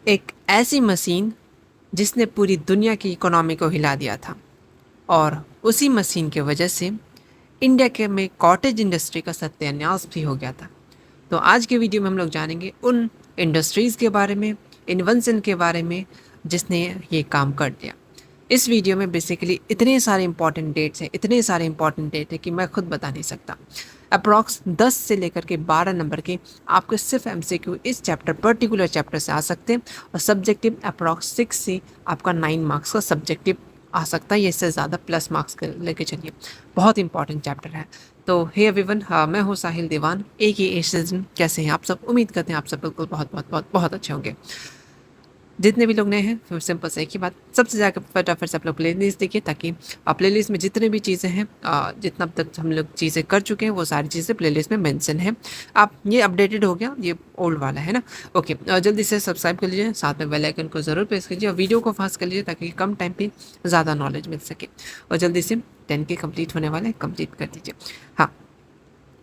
एक ऐसी मशीन जिसने पूरी दुनिया की इकोनॉमी को हिला दिया था और उसी मशीन की वजह से इंडिया के में कॉटेज इंडस्ट्री का सत्यानाश भी हो गया था। तो आज के वीडियो में हम लोग जानेंगे उन इंडस्ट्रीज़ के बारे में, इन्वेंशन के बारे में जिसने ये काम कर दिया। इस वीडियो में बेसिकली इतने सारे इंपॉर्टेंट डेट्स हैं, इतने सारे इंपॉर्टेंट डेट है कि मैं खुद बता नहीं सकता। अप्रॉक्स 10 से लेकर के 12 नंबर के आपके सिर्फ एमसीक्यू इस पर्टिकुलर चैप्टर से आ सकते हैं और सब्जेक्टिव अप्रॉक्स 6 से आपका 9 मार्क्स का सब्जेक्टिव आ सकता है, या इससे ज़्यादा प्लस मार्क्स लेके चलिए। बहुत इंपॉर्टेंट चैप्टर है। तो हे एवरीवन, मैं हूँ साहिल दीवान AKA सिजन। कैसे हैं आप सब? उम्मीद करते हैं आप सब बिल्कुल बहुत बहुत बहुत बहुत अच्छे होंगे। जितने भी लोग नए हैं फिर सिंपल से एक ही बात, सबसे ज़्यादा फटाफट से आप लोग प्ले लिस्ट देखिए, ताकि प्ले लिस्ट में जितने भी चीज़ें हैं, जितना अब तक हम लोग चीज़ें कर चुके हैं वो सारी चीज़ें प्ले लिस्ट में मेंशन है। आप ये अपडेटेड हो गया, ये ओल्ड वाला है ना। ओके, जल्दी से सब्सक्राइब कर लीजिए, साथ में बेल आइकन को ज़रूर प्रेस कीजिए और वीडियो को फास्ट कर लीजिए ताकि कम टाइम पे ज़्यादा नॉलेज मिल सके। और जल्दी से 10 के कंप्लीट होने वाले कंप्लीट कर दीजिए। हाँ,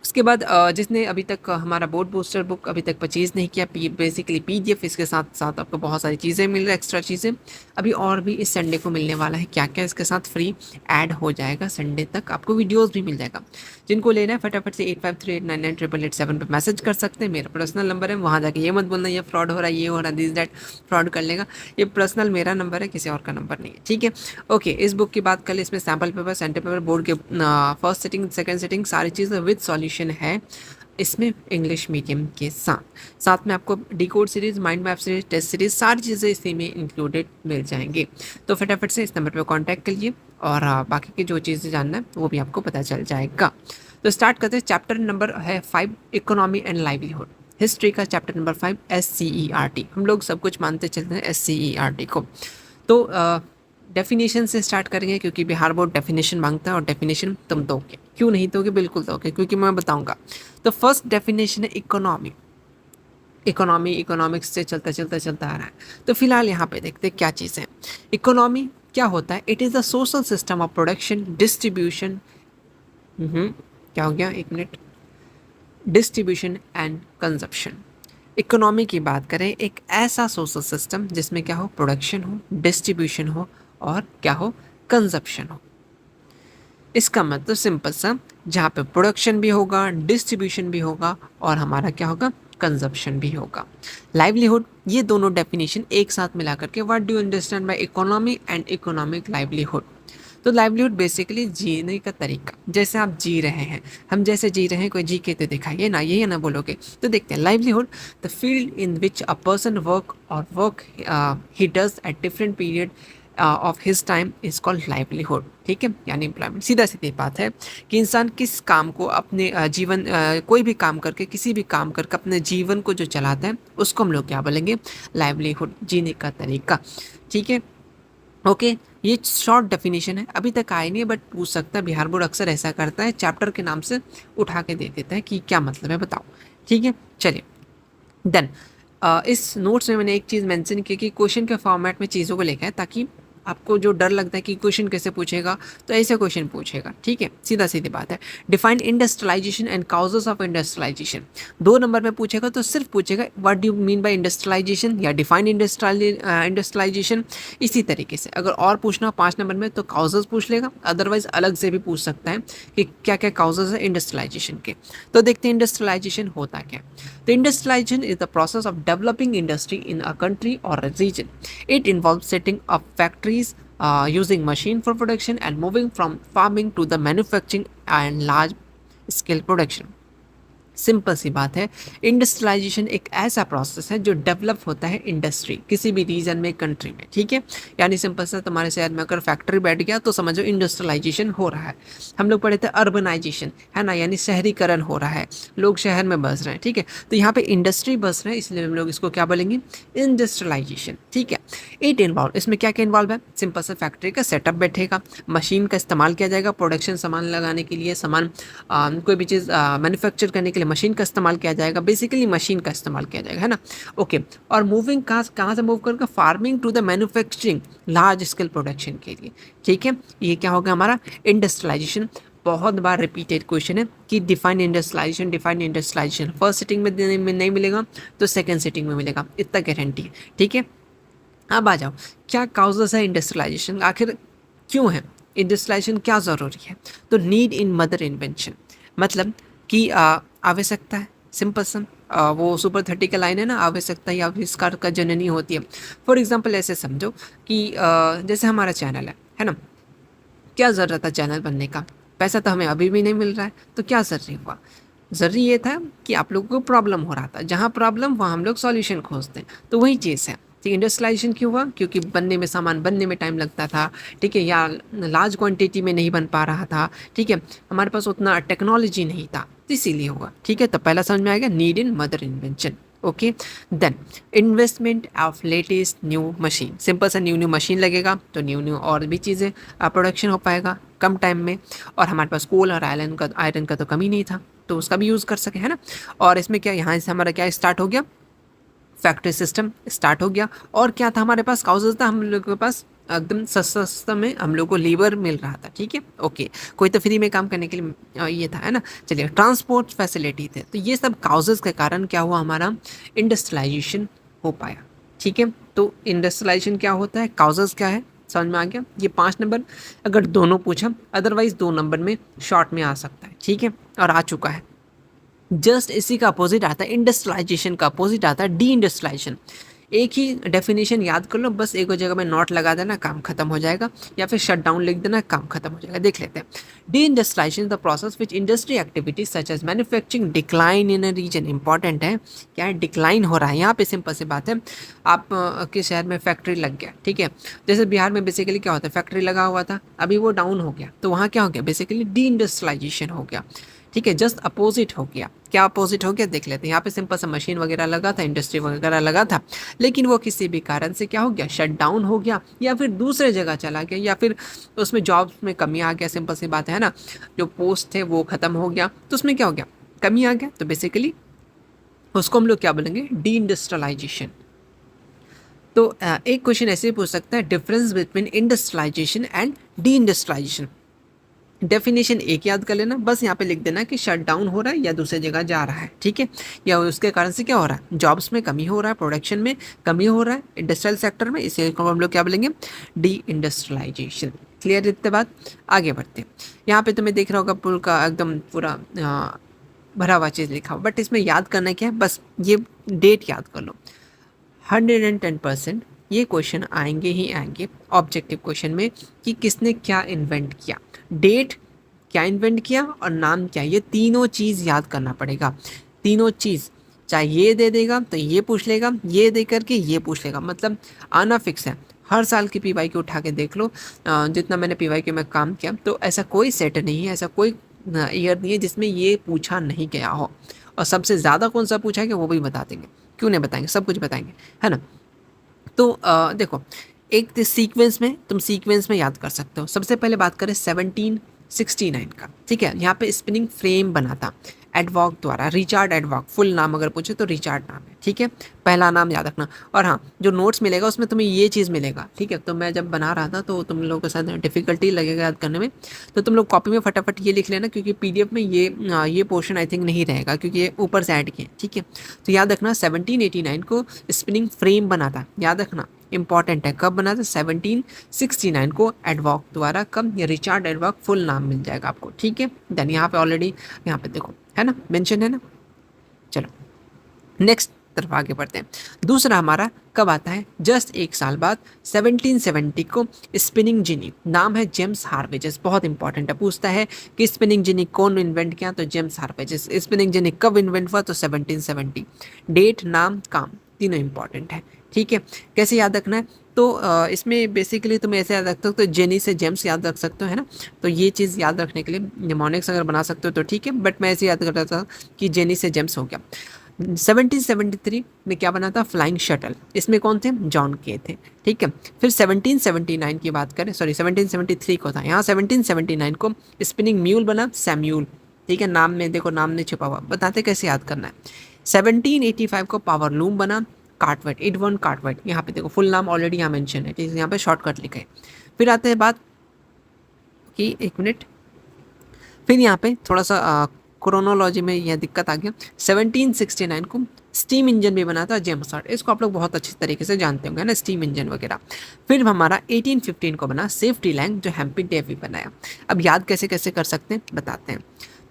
उसके बाद जिसने अभी तक हमारा बोर्ड बूस्टर बुक अभी तक परचेज़ नहीं किया, बेसिकली PDF, इसके साथ साथ आपको बहुत सारी चीज़ें मिल रही है, एक्स्ट्रा चीज़ें अभी और भी इस संडे को मिलने वाला है। क्या क्या इसके साथ फ्री ऐड हो जाएगा, संडे तक आपको वीडियोस भी मिल जाएगा। जिनको लेना है फटाफट से 8538998887 पे मैसेज कर सकते हैं। मेरा पर्सनल नंबर है, वहाँ जाके ये मत बोलना ये फ्रॉड हो रहा है, ये हो रहा है, दिस दैट, फ्रॉड कर लेगा। ये पर्सनल मेरा नंबर है, किसी और का नंबर नहीं है, ठीक है। ओके, इस बुक की बात कर ले, इसमें sample paper, centre paper, board के फर्स्ट सेटिंग, सेकेंड सेटिंग, सारी चीज़ें विद सॉल्यूशन है इसमें इंग्लिश मीडियम के साथ। साथ में आपको decode series, mind map series, test series, सारी चीज़ें इसी में इंक्लूडेड मिल जाएंगे। तो फटाफट से इस नंबर पर कॉन्टैक्ट करिए और बाकी की जो चीज़ें जानना है वो भी आपको पता चल जाएगा। तो स्टार्ट करते हैं। चैप्टर नंबर है 5, इकोनॉमी एंड लाइवलीहुड। हिस्ट्री का चैप्टर नंबर 5, SCERT। हम लोग सब कुछ मानते चलते हैं SCERT को। तो डेफिनेशन से स्टार्ट करेंगे क्योंकि बिहार बोर्ड डेफिनेशन मांगता है और डेफिनेशन तुम दोगे। क्यों नहीं दोगे? बिल्कुल दोगे, क्योंकि मैं बताऊंगा। तो फर्स्ट डेफिनेशन है इकोनॉमी। इकोनॉमी इकोनॉमिक्स से चलता आ रहा है। तो फिलहाल यहाँ पे देखते हैं क्या चीज़ है। इकोनॉमी क्या होता है? It is a social system of production, distribution, क्या हो गया, एक minute, distribution and consumption. Economy की बात करें, एक ऐसा सोशल सिस्टम जिसमें क्या हो, प्रोडक्शन हो, डिस्ट्रीब्यूशन हो और क्या हो, कंजप्शन हो। इसका मतलब सिंपल सा, जहाँ पे प्रोडक्शन भी होगा, डिस्ट्रीब्यूशन भी होगा और हमारा क्या होगा, कंजप्शन भी होगा। लाइवलीहुड, ये दोनों डेफिनेशन एक साथ मिला करके what do you understand by economy and economic livelihood. तो लाइवलीहुड बेसिकली जीने का तरीका, जैसे आप जी रहे हैं, हम जैसे जी रहे हैं, कोई जी के तो दिखाइए ना, यही ना बोलोगे। तो देखते हैं, livelihood the field in which a person work he does at different period of his time is called livelihood. ठीक है, यानी एम्प्लॉयमेंट। सीधा सीधी बात है कि इंसान किस काम को अपने कोई भी काम करके, किसी भी काम करके अपने जीवन को जो चलाता है उसको हम लोग क्या बोलेंगे, लाइवलीहुड, जीने का तरीका। ठीक है, ओके, ये शॉर्ट डेफिनेशन है, अभी तक आए नहीं है बट पूछ सकता है। बिहार बोर्ड अक्सर ऐसा करता है, चैप्टर के नाम से उठा के दे देता है कि क्या मतलब है, बताओ। ठीक है, चलिए देन इस नोट्स में मैंने एक चीज़ मेंशन की कि क्वेश्चन के फॉर्मेट में चीज़ों को लिखा है, ताकि आपको जो डर लगता है कि क्वेश्चन कैसे पूछेगा, तो ऐसे क्वेश्चन पूछेगा। ठीक है, सीधा सीधी बात है। Define industrialization and causes of industrialization. 2 number में पूछेगा तो सिर्फ पूछेगा what do you mean by industrialization या डिफाइन इंडस्ट्रियलाइजेशन। इसी तरीके से अगर और पूछना 5 नंबर में तो काउजेस पूछ लेगा, अदरवाइज अलग से भी पूछ सकता है कि क्या क्या काउजेस है इंडस्ट्रियलाइजेशन के। तो देखते हैं इंडस्ट्रियलाइजेशन होता क्या। तो industrialization is the process of developing industry in a country और a region. It involves setting up factories, using machine for production and moving from farming to the manufacturing and large scale production. Simple सी बात है, industrialisation एक ऐसा process है जो develop होता है इंडस्ट्री किसी भी रीजन में, कंट्री में। ठीक है, यानी सिंपल सा, तुम्हारे शहर में अगर फैक्ट्री बैठ गया तो समझो इंडस्ट्रियलाइजेशन हो रहा है। हम लोग पढ़े थे अर्बनाइजेशन, है ना, यानी शहरीकरण हो रहा है, लोग शहर में बस रहे हैं। ठीक है, तो यहाँ पे इंडस्ट्री बस रहे हैं, इसलिए हम लोग इसको क्या बोलेंगे, इंडस्ट्रियलाइजेशन। ठीक है, इट इन्वॉल्व, इसमें क्या क्या इन्वॉल्व है, सिंपल सा फैक्ट्री का सेटअप बैठेगा, मशीन का इस्तेमाल किया जाएगा प्रोडक्शन, सामान लगाने के लिए, सामान कोई भी चीज़ मैन्युफैक्चर करने के लिए मशीन का इस्तेमाल किया जाएगा, बेसिकली मशीन का इस्तेमाल किया जाएगा, है ना। ओके, और मूविंग कहाँ से मूव करेगा, farming to the manufacturing, large scale production के लिए। ठीक है, ये क्या होगा हमारा इंडस्ट्रियलाइजेशन। बहुत बार रिपीटेड क्वेश्चन है कि डिफाइन इंडस्ट्रियलाइजेशन फर्स्ट सिटिंग में नहीं मिलेगा तो सेकंड सिटिंग में मिलेगा, इतना गारंटी है। ठीक है, अब आ जाओ, क्या काउजेस है इंडस्ट्रियलाइजेशन, आखिर क्यों है इंडस्ट्रियलाइजेशन, क्या ज़रूरी है? तो नीड इन मदर इन्वेंशन, मतलब कि आवश्यकता है, सिंपल सन, वो सुपर 30 का लाइन है ना, आवश्यकता ही आविष्कार का जननी होती है। फॉर एग्जाम्पल ऐसे समझो कि जैसे हमारा चैनल है ना, क्या ज़रूरत था चैनल बनने का? पैसा तो हमें अभी भी नहीं मिल रहा है, तो क्या ज़रूरी हुआ? ज़रूरी ये था कि आप लोगों को प्रॉब्लम हो रहा था, जहाँ प्रॉब्लम वहाँ हम लोग सॉल्यूशन खोजते हैं, तो वही चीज़ है। ठीक, इंडस्ट्रियलाइजेशन क्यों हुआ? क्योंकि बनने में, सामान बनने में टाइम लगता था, ठीक है, या लार्ज क्वांटिटी में नहीं बन पा रहा था, ठीक है, हमारे पास उतना टेक्नोलॉजी नहीं था, तो इसीलिए हुआ। ठीक है, तो पहला समझ में आएगा, need in mother invention. Okay, then investment of latest new machine, simple सा न्यू मशीन लगेगा तो न्यू और भी चीज़ें प्रोडक्शन हो पाएगा कम टाइम में, और हमारे पास कोल और आयरन का तो कमी नहीं था, तो उसका भी यूज़ कर सके, है ना। और इसमें क्या, यहाँ से हमारा क्या स्टार्ट हो गया, फैक्ट्री सिस्टम स्टार्ट हो गया। और क्या था हमारे पास, काउजेज था हम लोग के पास, एकदम सस्ता में हम लोग को लेबर मिल रहा था। ठीक है, ओके, कोई तो फ्री में काम करने के लिए ये था, है ना। चलिए, ट्रांसपोर्ट फैसिलिटी थे, तो ये सब काउजेज के कारण क्या हुआ, हमारा इंडस्ट्रियलाइजेशन हो पाया। ठीक है, तो इंडस्ट्रियलाइजेशन क्या होता है, काउजेज क्या है, समझ में आ गया। ये 5 नंबर अगर दोनों पूछा, अदरवाइज 2 नंबर में शॉर्ट में आ सकता है। ठीक है, और आ चुका है। जस्ट इसी का अपोजिट आता है, इंडस्ट्रियलाइजेशन का अपोजिट आता है डी इंडस्ट्रियलाइजेशन। एक ही डेफिनेशन याद कर लो, बस एक जगह में नोट लगा देना, काम खत्म हो जाएगा, या फिर शट डाउन लिख देना, काम खत्म हो जाएगा। देख लेते हैं, de industrialization the process which industry activities such as manufacturing decline in a region. Important है, क्या है, डिक्लाइन हो रहा है यहाँ पे। सिंपल सी बात है, आप के शहर में फैक्ट्री लग गया, ठीक है, जैसे बिहार में बेसिकली क्या होता है, फैक्ट्री लगा हुआ था, अभी वो डाउन हो गया, तो वहाँ क्या हो गया, बेसिकली डी इंडस्ट्रियलाइजेशन हो गया। ठीक है, जस्ट अपोजिट हो गया। क्या अपोजिट हो गया, देख लेते हैं। यहाँ पे सिंपल सा मशीन वगैरह लगा था, इंडस्ट्री वगैरह लगा था, लेकिन वो किसी भी कारण से क्या हो गया, शट डाउन हो गया, या फिर दूसरे जगह चला गया, या फिर उसमें जॉब्स में कमी आ गया। सिंपल सी बात है ना, जो पोस्ट थे वो खत्म हो गया, तो उसमें क्या हो गया, कमी आ गया, तो बेसिकली उसको हम लोग क्या बोलेंगे, डी इंडस्ट्रियलाइजेशन। तो एक क्वेश्चन ऐसे पूछ सकता है, difference between industrialization and de industrialization. Definition एक याद कर लेना, बस यहाँ पे लिख देना कि शट डाउन हो रहा है या दूसरी जगह जा रहा है। ठीक है, या उसके कारण से क्या हो रहा है, जॉब्स में कमी हो रहा है, प्रोडक्शन में कमी हो रहा है, इंडस्ट्रियल सेक्टर में, इसे हम लोग क्या बोलेंगे, डी इंडस्ट्रियलाइजेशन। क्लियर, इतने बाद आगे बढ़ते हैं। यहाँ पे तुम्हें देख रहा होगा पुल का एकदम पूरा भरा हुआ चीज़ लिखा हो, बट इसमें याद करना क्या है, बस ये डेट याद कर लो। 110% ये क्वेश्चन आएंगे ही आएंगे ऑब्जेक्टिव क्वेश्चन में, कि किसने क्या इन्वेंट किया, डेट क्या इन्वेंट किया और नाम क्या, ये तीनों चीज़ याद करना पड़ेगा। तीनों चीज़, चाहे ये दे देगा तो ये पूछ लेगा, ये दे करके ये पूछ लेगा, मतलब आना फिक्स है। हर साल की पीवाई के उठा के देख लो, जितना मैंने पीवाई के में काम किया, तो ऐसा कोई सेट नहीं है, ऐसा कोई ईयर नहीं है जिसमें ये पूछा नहीं गया हो। और सबसे ज़्यादा कौन सा पूछा गया वो भी बता देंगे, क्यों नहीं बताएंगे, सब कुछ बताएंगे, है ना। तो देखो, एक सीक्वेंस में, तुम सीक्वेंस में याद कर सकते हो। सबसे पहले बात करें 1769 का, ठीक है, यहाँ पे स्पिनिंग फ्रेम बना था एडवॉक द्वारा, रिचार्ड एडवॉक, फुल नाम अगर पूछे तो रिचार्ड नाम है। ठीक है, पहला नाम याद रखना। और हाँ, जो नोट्स मिलेगा उसमें तुम्हें ये चीज़ मिलेगा, ठीक है। तो मैं जब बना रहा था तो तुम लोगों के साथ डिफिकल्टी लगेगा याद करने में, तो तुम लोग कॉपी में फटाफट ये लिख लेना, क्योंकि पीडीएफ में ये पोर्शन आई थिंक नहीं रहेगा, क्योंकि ये ऊपर से ऐड किए। ठीक है, तो याद रखना 1789 को स्पिनिंग फ्रेम बना था, याद रखना, इंपॉर्टेंट है। कब बना था, 1769 को एडवॉक द्वारा। कब, रिचार्ड एडवॉक, फुल नाम मिल जाएगा आपको। ठीक है, देन यहाँ पे ऑलरेडी, यहाँ पे देखो है ना, मेंशन है ना। चलो नेक्स्ट तरफ आगे बढ़ते हैं। दूसरा हमारा कब आता है, जस्ट एक साल बाद 1770 को स्पिनिंग जिनी, नाम है जेम्स हार्वेजेस। बहुत इंपॉर्टेंट है, पूछता है कि स्पिनिंग जिनी कौन इन्वेंट किया, तो जेम्स हार्वेजेस। स्पिनिंग जिनी कब इन्वेंट हुआ, तो 1770। डेट, नाम, काम, तीनों इंपॉर्टेंट है। ठीक है, कैसे याद रखना है, तो इसमें बेसिकली तुम ऐसे याद रख सकते हो, तो जेनी से जेम्स याद रख सकते हो, है ना। तो ये चीज़ याद रखने के लिए निमोनिक्स अगर बना सकते हो तो ठीक है, बट मैं ऐसे याद करता था कि जेनी से जेम्स हो गया। 1773 में क्या बना था, फ्लाइंग शटल, इसमें कौन थे, जॉन के थे। ठीक है, फिर 1779 की बात करें, सॉरी 1773 को था, यहाँ 1779 को स्पिनिंग म्यूल बना, सैम्यूल। ठीक है, नाम में देखो, नाम नहीं छुपा हुआ, बताते कैसे याद करना है। 1785 को पावर लूम बना, कार्टवेट, एडवर्न कार्टवेट। यहाँ पे देखो फुल नाम ऑलरेडी यहाँ मेंशन है, ठीक है, यहाँ पे शॉर्टकट लिखा है। फिर आते हैं बात कि, एक मिनट, फिर यहाँ पे थोड़ा सा क्रोनोलॉजी में यह दिक्कत आ गया, 1769 को स्टीम इंजन भी बना था जेम्स वाट, इसको आप लोग बहुत अच्छी तरीके से जानते होंगे ना, स्टीम इंजन वगैरह। फिर हमारा 1815 को बना सेफ्टी लैंप, जो हेम्पी डेवी बनाया। अब याद कैसे कैसे कर सकते हैं बताते हैं।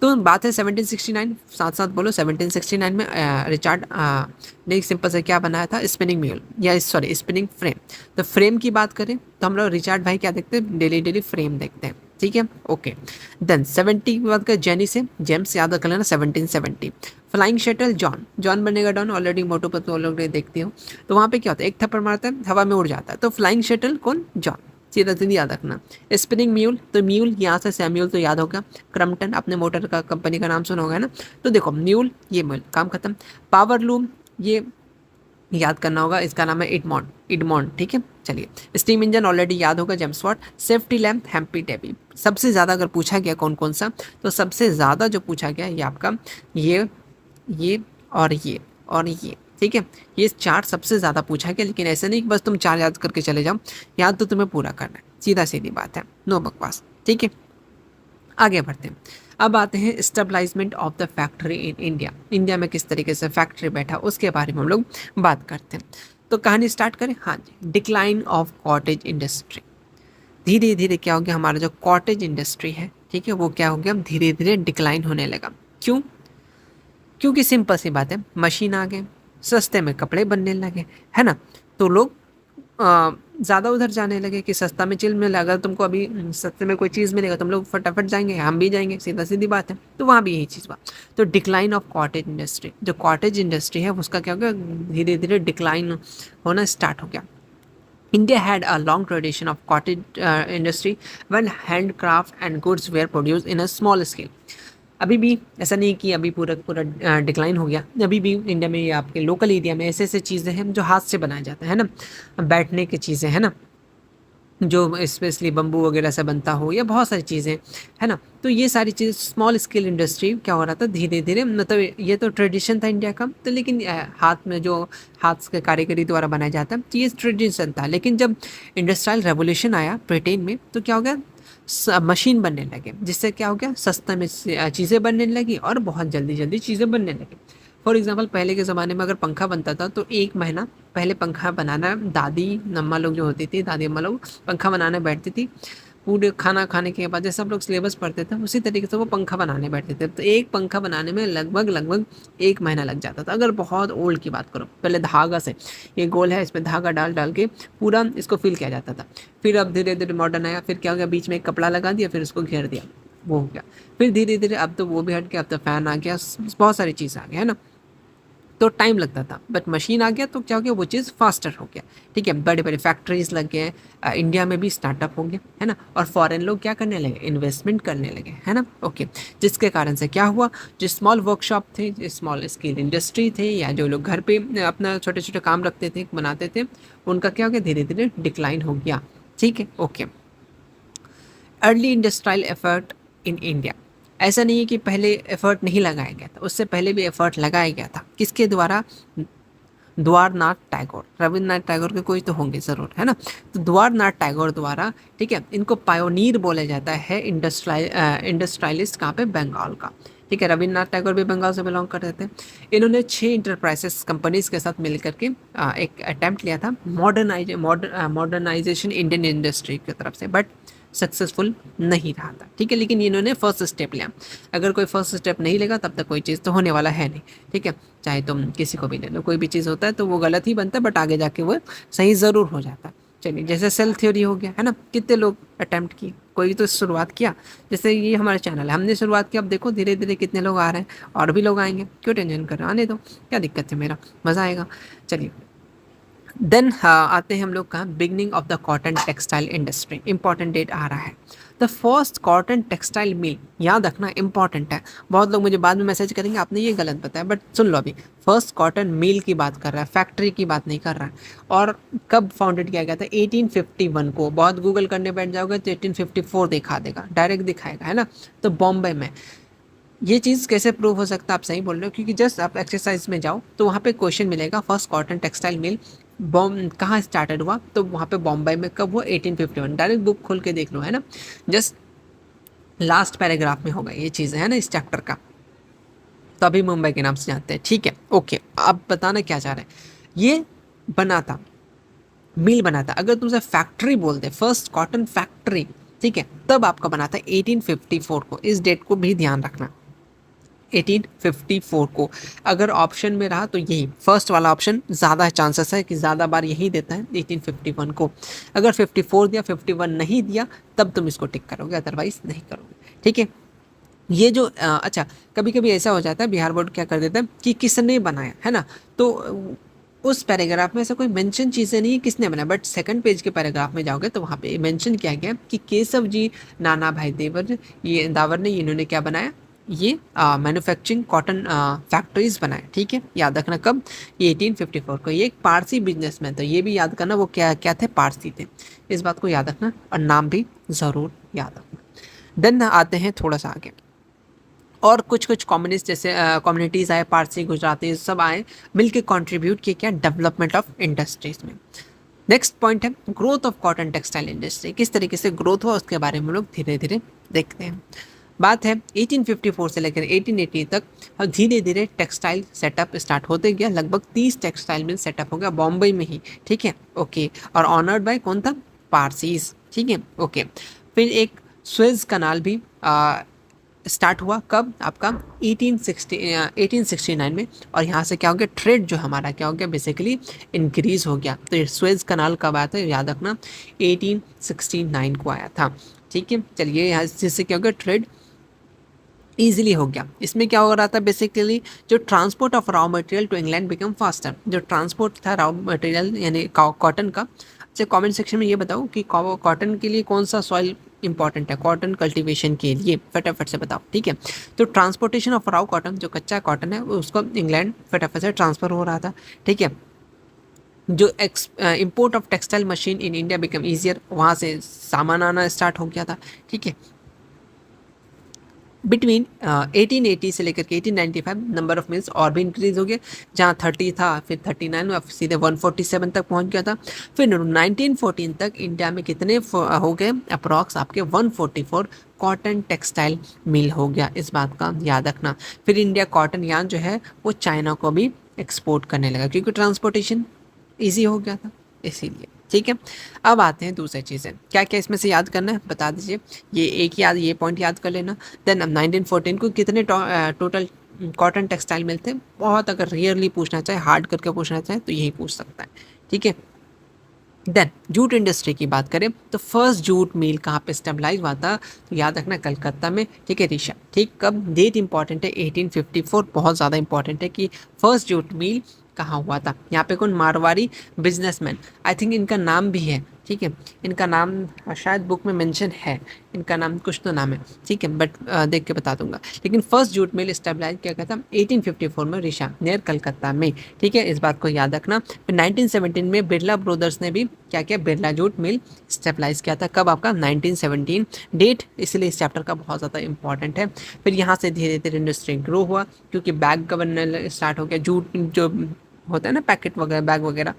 तो बात है 1769, साथ साथ बोलो। 1769 में रिचार्ड ने सिंपल से क्या बनाया था, स्पिनिंग म्यूल, या सॉरी स्पिनिंग फ्रेम। तो फ्रेम की बात करें तो हम लोग रिचार्ड भाई क्या देखते हैं, डेली डेली फ्रेम देखते हैं, ठीक है, ओके। देन 70 की बात करें जेनी से, जेम्स याद रख लेना 1770। फ्लाइंग शटल जॉन, जॉन बनेगा डॉन, ऑलरेडी मोटो पर तो लोग देखते हो। तो वहाँ पे क्या होता है, एक थप्पड़ मारता है हवा में उड़ जाता है, तो फ्लाइंग शटल कौन, जॉन, सीधा सीधी याद रखना। स्पिनिंग म्यूल, तो म्यूल यहाँ से सैम्यूल तो याद होगा, क्रम्पटन अपने मोटर का कंपनी का नाम सुना होगा ना, तो देखो म्यूल ये म्यूल, काम खत्म। पावर लूम, ये याद करना होगा, इसका नाम है इडमॉन्ड, इडमॉन्ड, ठीक है। चलिए, स्टीम इंजन ऑलरेडी याद होगा, James Watt. Safety lamp Humphry Davy. सबसे ज़्यादा अगर पूछा गया कौन कौन सा, तो सबसे ज़्यादा जो पूछा गया ये आपका ये और ये और ये, ठीक है। ये चार सबसे ज़्यादा पूछा गया, लेकिन ऐसे नहीं कि बस तुम चार याद करके चले जाओ, याद तो तुम्हें पूरा करना है, सीधा सीधी बात है, नो बकवास, ठीक है। आगे बढ़ते हैं। अब आते हैं establishment of the factory in India. India में किस तरीके से फैक्ट्री बैठा, उसके बारे में हम लोग बात करते हैं। तो कहानी स्टार्ट करें, हाँ जी। डिक्लाइन ऑफ कॉटेज इंडस्ट्री, धीरे धीरे क्या हो गया, हमारा जो कॉटेज इंडस्ट्री है, ठीक है, वो क्या हो गया, धीरे धीरे डिक्लाइन होने लगा। क्यों? क्योंकि सिंपल सी बात है, मशीन आ गए, सस्ते में कपड़े बनने लगे, है ना, तो लोग ज़्यादा उधर जाने लगे कि सस्ता में चिल मिलेगा। अगर तुमको अभी सस्ते में कोई चीज़ मिलेगा तुम लोग फटाफट जाएंगे, हम भी जाएंगे, सीधा सीधी बात है। तो वहाँ भी यही चीज़ हुआ। तो डिक्लाइन ऑफ कॉटेज इंडस्ट्री, जो कॉटेज इंडस्ट्री है उसका क्या हो गया, धीरे धीरे डिक्लाइन होना स्टार्ट हो गया। India had a long tradition of cottage industry when handcraft and goods were produced in a small scale. अभी भी ऐसा नहीं कि अभी पूरा पूरा डिक्लाइन हो गया, अभी भी इंडिया में, आपके लोकल एरिया में ऐसे ऐसे चीज़ें हैं जो हाथ से बनाया जाता है ना, बैठने की चीज़ें है ना, जो स्पेशली बम्बू वगैरह से बनता हो, या बहुत सारी चीज़ें, है ना। तो ये सारी चीज़ स्मॉल स्केल इंडस्ट्री क्या हो रहा था धीरे धीरे, मतलब ये तो ट्रेडिशन था इंडिया का, तो लेकिन हाथ में जो हाथ के कारीगरी द्वारा बनाया जाता है, तो ये ट्रेडिशन था। लेकिन जब इंडस्ट्रियल रेवोल्यूशन आया ब्रिटेन में, तो क्या हो गया, मशीन बनने लगे, जिससे क्या हो गया, सस्ता में चीज़ें बनने लगी और बहुत जल्दी जल्दी चीज़ें बनने लगी। फॉर एग्जांपल, पहले के ज़माने में अगर पंखा बनता था तो 1 महीना पहले पंखा बनाना, दादी अम्मा लोग जो होती थी, दादी अम्मा लोग पंखा बनाने बैठती थी। पूरे खाना खाने के बाद जैसे सब लोग सिलेबस पढ़ते थे, उसी तरीके से वो पंखा बनाने बैठते थे। तो एक पंखा बनाने में लगभग लगभग 1 महीना लग जाता था, अगर बहुत ओल्ड की बात करो। पहले धागा से, ये गोल है, इसमें धागा डाल डाल के पूरा इसको फिल किया जाता था। फिर अब धीरे धीरे मॉडर्न आया, फिर क्या हो गया, बीच में एक कपड़ा लगा दिया, फिर उसको घेर दिया, वो हो गया। फिर धीरे धीरे अब तो वो भी हट गया, अब तो फैन आ गया, बहुत सारी चीज़ आ गया, है ना। तो टाइम लगता था, बट मशीन आ गया तो क्या हो गया, वो चीज़ फास्टर हो गया, ठीक है। बड़े बड़े फैक्ट्रीज लग गए, इंडिया में भी स्टार्टअप हो गया, है ना। और फॉरेन लोग क्या करने लगे, इन्वेस्टमेंट करने लगे, है ना, ओके। जिसके कारण से क्या हुआ, जो स्मॉल वर्कशॉप थे, जो स्मॉल स्केल इंडस्ट्री थे, या जो लोग घर पे अपना छोटे छोटे काम रखते थे, बनाते थे, उनका क्या हो गया, धीरे धीरे डिक्लाइन हो गया, ठीक है, okay. Early industrial effort in India, ऐसा नहीं है कि पहले एफर्ट नहीं लगाया गया था, उससे पहले भी एफर्ट लगाया गया था। किसके द्वारा, द्वारनाथ टैगोर, रविन्द्रनाथ टैगोर के कोई तो होंगे ज़रूर, है ना। तो द्वारनाथ टैगोर द्वारा, ठीक है, इनको पायोनीर बोला जाता है, इंडस्ट्रियलिस्ट कहाँ पे, बंगाल का, ठीक है। रविन्द्रनाथ टैगोर भी बंगाल से बिलोंग करते थे। इन्होंने 6 इंटरप्राइजेस कंपनीज के साथ मिल करके एक अटैम्प्ट लिया था मॉडर्नाइजेशन इंडियन इंडस्ट्री की तरफ से, बट सक्सेसफुल नहीं रहा था, ठीक है। लेकिन इन्होंने फर्स्ट स्टेप लिया। अगर कोई फर्स्ट स्टेप नहीं लेगा तब तक कोई चीज़ तो होने वाला है नहीं, ठीक है। चाहे तुम किसी को भी ले लो, कोई भी चीज़ होता है तो वो गलत ही बनता है, बट आगे जाके वो सही ज़रूर हो जाता है। चलिए, जैसे सेल थ्योरी हो गया, है ना, कितने लोग अटैम्प्ट किए, कोई तो शुरुआत किया। जैसे ये हमारा चैनल है, हमने शुरुआत की, अब देखो धीरे धीरे कितने लोग आ रहे हैं, और भी लोग आएंगे, क्यों टेंशन कर रहे, आने दो, क्या दिक्कत है, मेरा मज़ा आएगा। चलिए, देन आते हैं हम लोग कहाँ, beginning of the cotton textile industry, important date आ रहा है। The first cotton textile mill, याद रखना इंपॉर्टेंट है। बहुत लोग मुझे बाद में मैसेज करेंगे आपने ये गलत बताया, बट सुन लो, अभी फर्स्ट कॉटन मिल की बात कर रहा है, फैक्ट्री की बात नहीं कर रहा है। और कब फाउंडेड किया गया था, 1851 को। बहुत गूगल करने बैठ जाओगे तो 1854 दिखा देगा, डायरेक्ट दिखाएगा, है ना। तो बॉम्बे में। ये चीज़ कैसे प्रूव हो सकता है, आप सही बोल रहे हो, क्योंकि जस्ट आप एक्सरसाइज में जाओ तो वहाँ पे क्वेश्चन मिलेगा, फर्स्ट कॉटन टेक्सटाइल मिल कहाँ स्टार्टेड हुआ, तो वहाँ पे बॉम्बे में कब हुआ, 1851। डायरेक्ट बुक खोल के देख लो, है ना। जस्ट लास्ट पैराग्राफ में होगा ये चीज़ है ना इस चैप्टर का। तो अभी मुंबई के नाम से जानते हैं, ठीक है। ओके, अब बताना क्या चाह रहे हैं। ये बना था, मिल बना था। अगर तुमसे फैक्ट्री बोलते, फर्स्ट कॉटन फैक्ट्री, ठीक है, तब आपका बना था 1854 को। इस डेट को भी ध्यान रखना, 1854 को। अगर ऑप्शन में रहा तो यही फर्स्ट वाला ऑप्शन ज़्यादा चांसेस है कि ज़्यादा बार यही देता है 1851 को। अगर 54 दिया, 51 नहीं दिया, तब तुम इसको टिक करोगे, अदरवाइज नहीं करोगे, ठीक है। ये जो अच्छा, कभी कभी ऐसा हो जाता है, बिहार बोर्ड क्या कर देता है कि किसने बनाया है ना, तो उस पैराग्राफ में ऐसा कोई मेंशन चीज़ें नहीं है किसने बनाया, बट सेकंड पेज के पैराग्राफ में जाओगे तो वहाँ पे मेंशन किया गया कि केशव जी नाना भाई देवर, ये दावर ने, इन्होंने क्या बनाया, ये मैन्युफैक्चरिंग कॉटन फैक्ट्रीज बनाए, ठीक है। याद रखना कब, ये 1854 को। ये एक पारसी बिजनेसमैन, तो ये भी याद करना वो क्या क्या थे, पारसी थे। इस बात को याद रखना और नाम भी ज़रूर याद रखना। देन आते हैं थोड़ा सा आगे, और कुछ कुछ कम्युनिस्ट जैसे कम्युनिटीज़ आए, पारसी गुजराती सब आए, मिलके कंट्रीब्यूट किए क्या, डेवलपमेंट ऑफ इंडस्ट्रीज में। नेक्स्ट पॉइंट है growth of cotton textile industry, किस तरीके से ग्रोथ हुआ उसके बारे में हम लोग धीरे धीरे देखते हैं। बात है 1854 से लेकर 1880 तक धीरे धीरे टेक्सटाइल सेटअप स्टार्ट होते गया। लगभग 30 टेक्सटाइल मिल सेटअप हो गया बॉम्बे में ही, ठीक है, ओके। और ऑनर्ड बाय कौन था, पारसीज, ठीक है, ओके। फिर एक स्वेज कनाल भी स्टार्ट हुआ कब, आपका 1869 में। और यहाँ से क्या हो गया, ट्रेड जो हमारा क्या हो गया, बेसिकली इंक्रीज हो गया। तो ये स्वेज कनाल कब आया था, याद रखना 1869 को आया था, ठीक है। चलिए, यहाँ जिससे क्या हो गया, ट्रेड ईजिली हो गया। इसमें क्या हो रहा था, बेसिकली जो transport of raw material to England become faster. जो ट्रांसपोर्ट था रॉ मटेरियल यानी कॉटन का। अच्छा, कमेंट सेक्शन में ये बताओ कि कॉटन के लिए कौन सा सॉइल इंपॉर्टेंट है, कॉटन कल्टीवेशन के लिए, फटाफट से बताओ, ठीक है। तो ट्रांसपोर्टेशन ऑफ रॉ कॉटन, जो कच्चा कॉटन है उसको इंग्लैंड फटाफट से ट्रांसफ़र हो रहा था, ठीक है। जो import of textile machine in India become easier, वहाँ से सामान आना स्टार्ट हो गया था, ठीक है। बिटवीन 1880 से लेकर के 1895 नंबर ऑफ मिल्स और भी इंक्रीज हो गए। जहाँ 30 था फिर 39 में, सीधे 147 तक पहुँच गया था। फिर 1914 तक इंडिया में कितने हो गए, अप्रॉक्स आपके 144 कॉटन टेक्सटाइल मिल हो गया। इस बात का याद रखना। फिर इंडिया कॉटन यार्न जो है वो चाइना को भी एक्सपोर्ट करने लगा, क्योंकि ट्रांसपोर्टेशन ईजी हो गया था इसीलिए, ठीक है। अब आते हैं दूसरी चीज़ें, क्या क्या इसमें से याद करना है बता दीजिए। ये एक याद, ये पॉइंट याद कर लेना। देन 1914 को कितने टोटल कॉटन टेक्सटाइल मिलते हैं, बहुत अगर रियरली पूछना चाहे, हार्ड करके पूछना चाहे तो यही पूछ सकता है, ठीक है। देन जूट इंडस्ट्री की बात करें तो फर्स्ट जूट मिल कहाँ पे स्टेबलाइज हुआ था, तो याद रखना कलकत्ता में, ठीक है ऋषा, ठीक। कब, डेट इंपॉर्टेंट है 1854, बहुत ज़्यादा इंपॉर्टेंट है कि फर्स्ट जूट मिल कहाँ हुआ था। यहाँ पे कौन, मारवाड़ी बिजनेसमैन, आई थिंक इनका नाम भी है, ठीक है। इनका नाम शायद बुक में मेंशन है, इनका नाम कुछ तो नाम है, ठीक है, बट देख के बता दूंगा। लेकिन फर्स्ट जूट मिल स्टेबलाइज किया गया था 1854 में ऋषा नियर कलकत्ता में, ठीक है। इस बात को याद रखना। फिर 1917 में बिरला ब्रदर्स ने भी क्या किया, बिरला जूट मिल स्टेबलाइज किया था। कब, आपका 1917 डेट, इसलिए इस चैप्टर का बहुत ज़्यादा इंपॉर्टेंट है। फिर यहाँ से धीरे धीरे इंडस्ट्री ग्रो हुआ, क्योंकि बैग का बनना स्टार्ट हो गया। जूट जो होता है ना, पैकेट वगैरह, बैग वगैरह,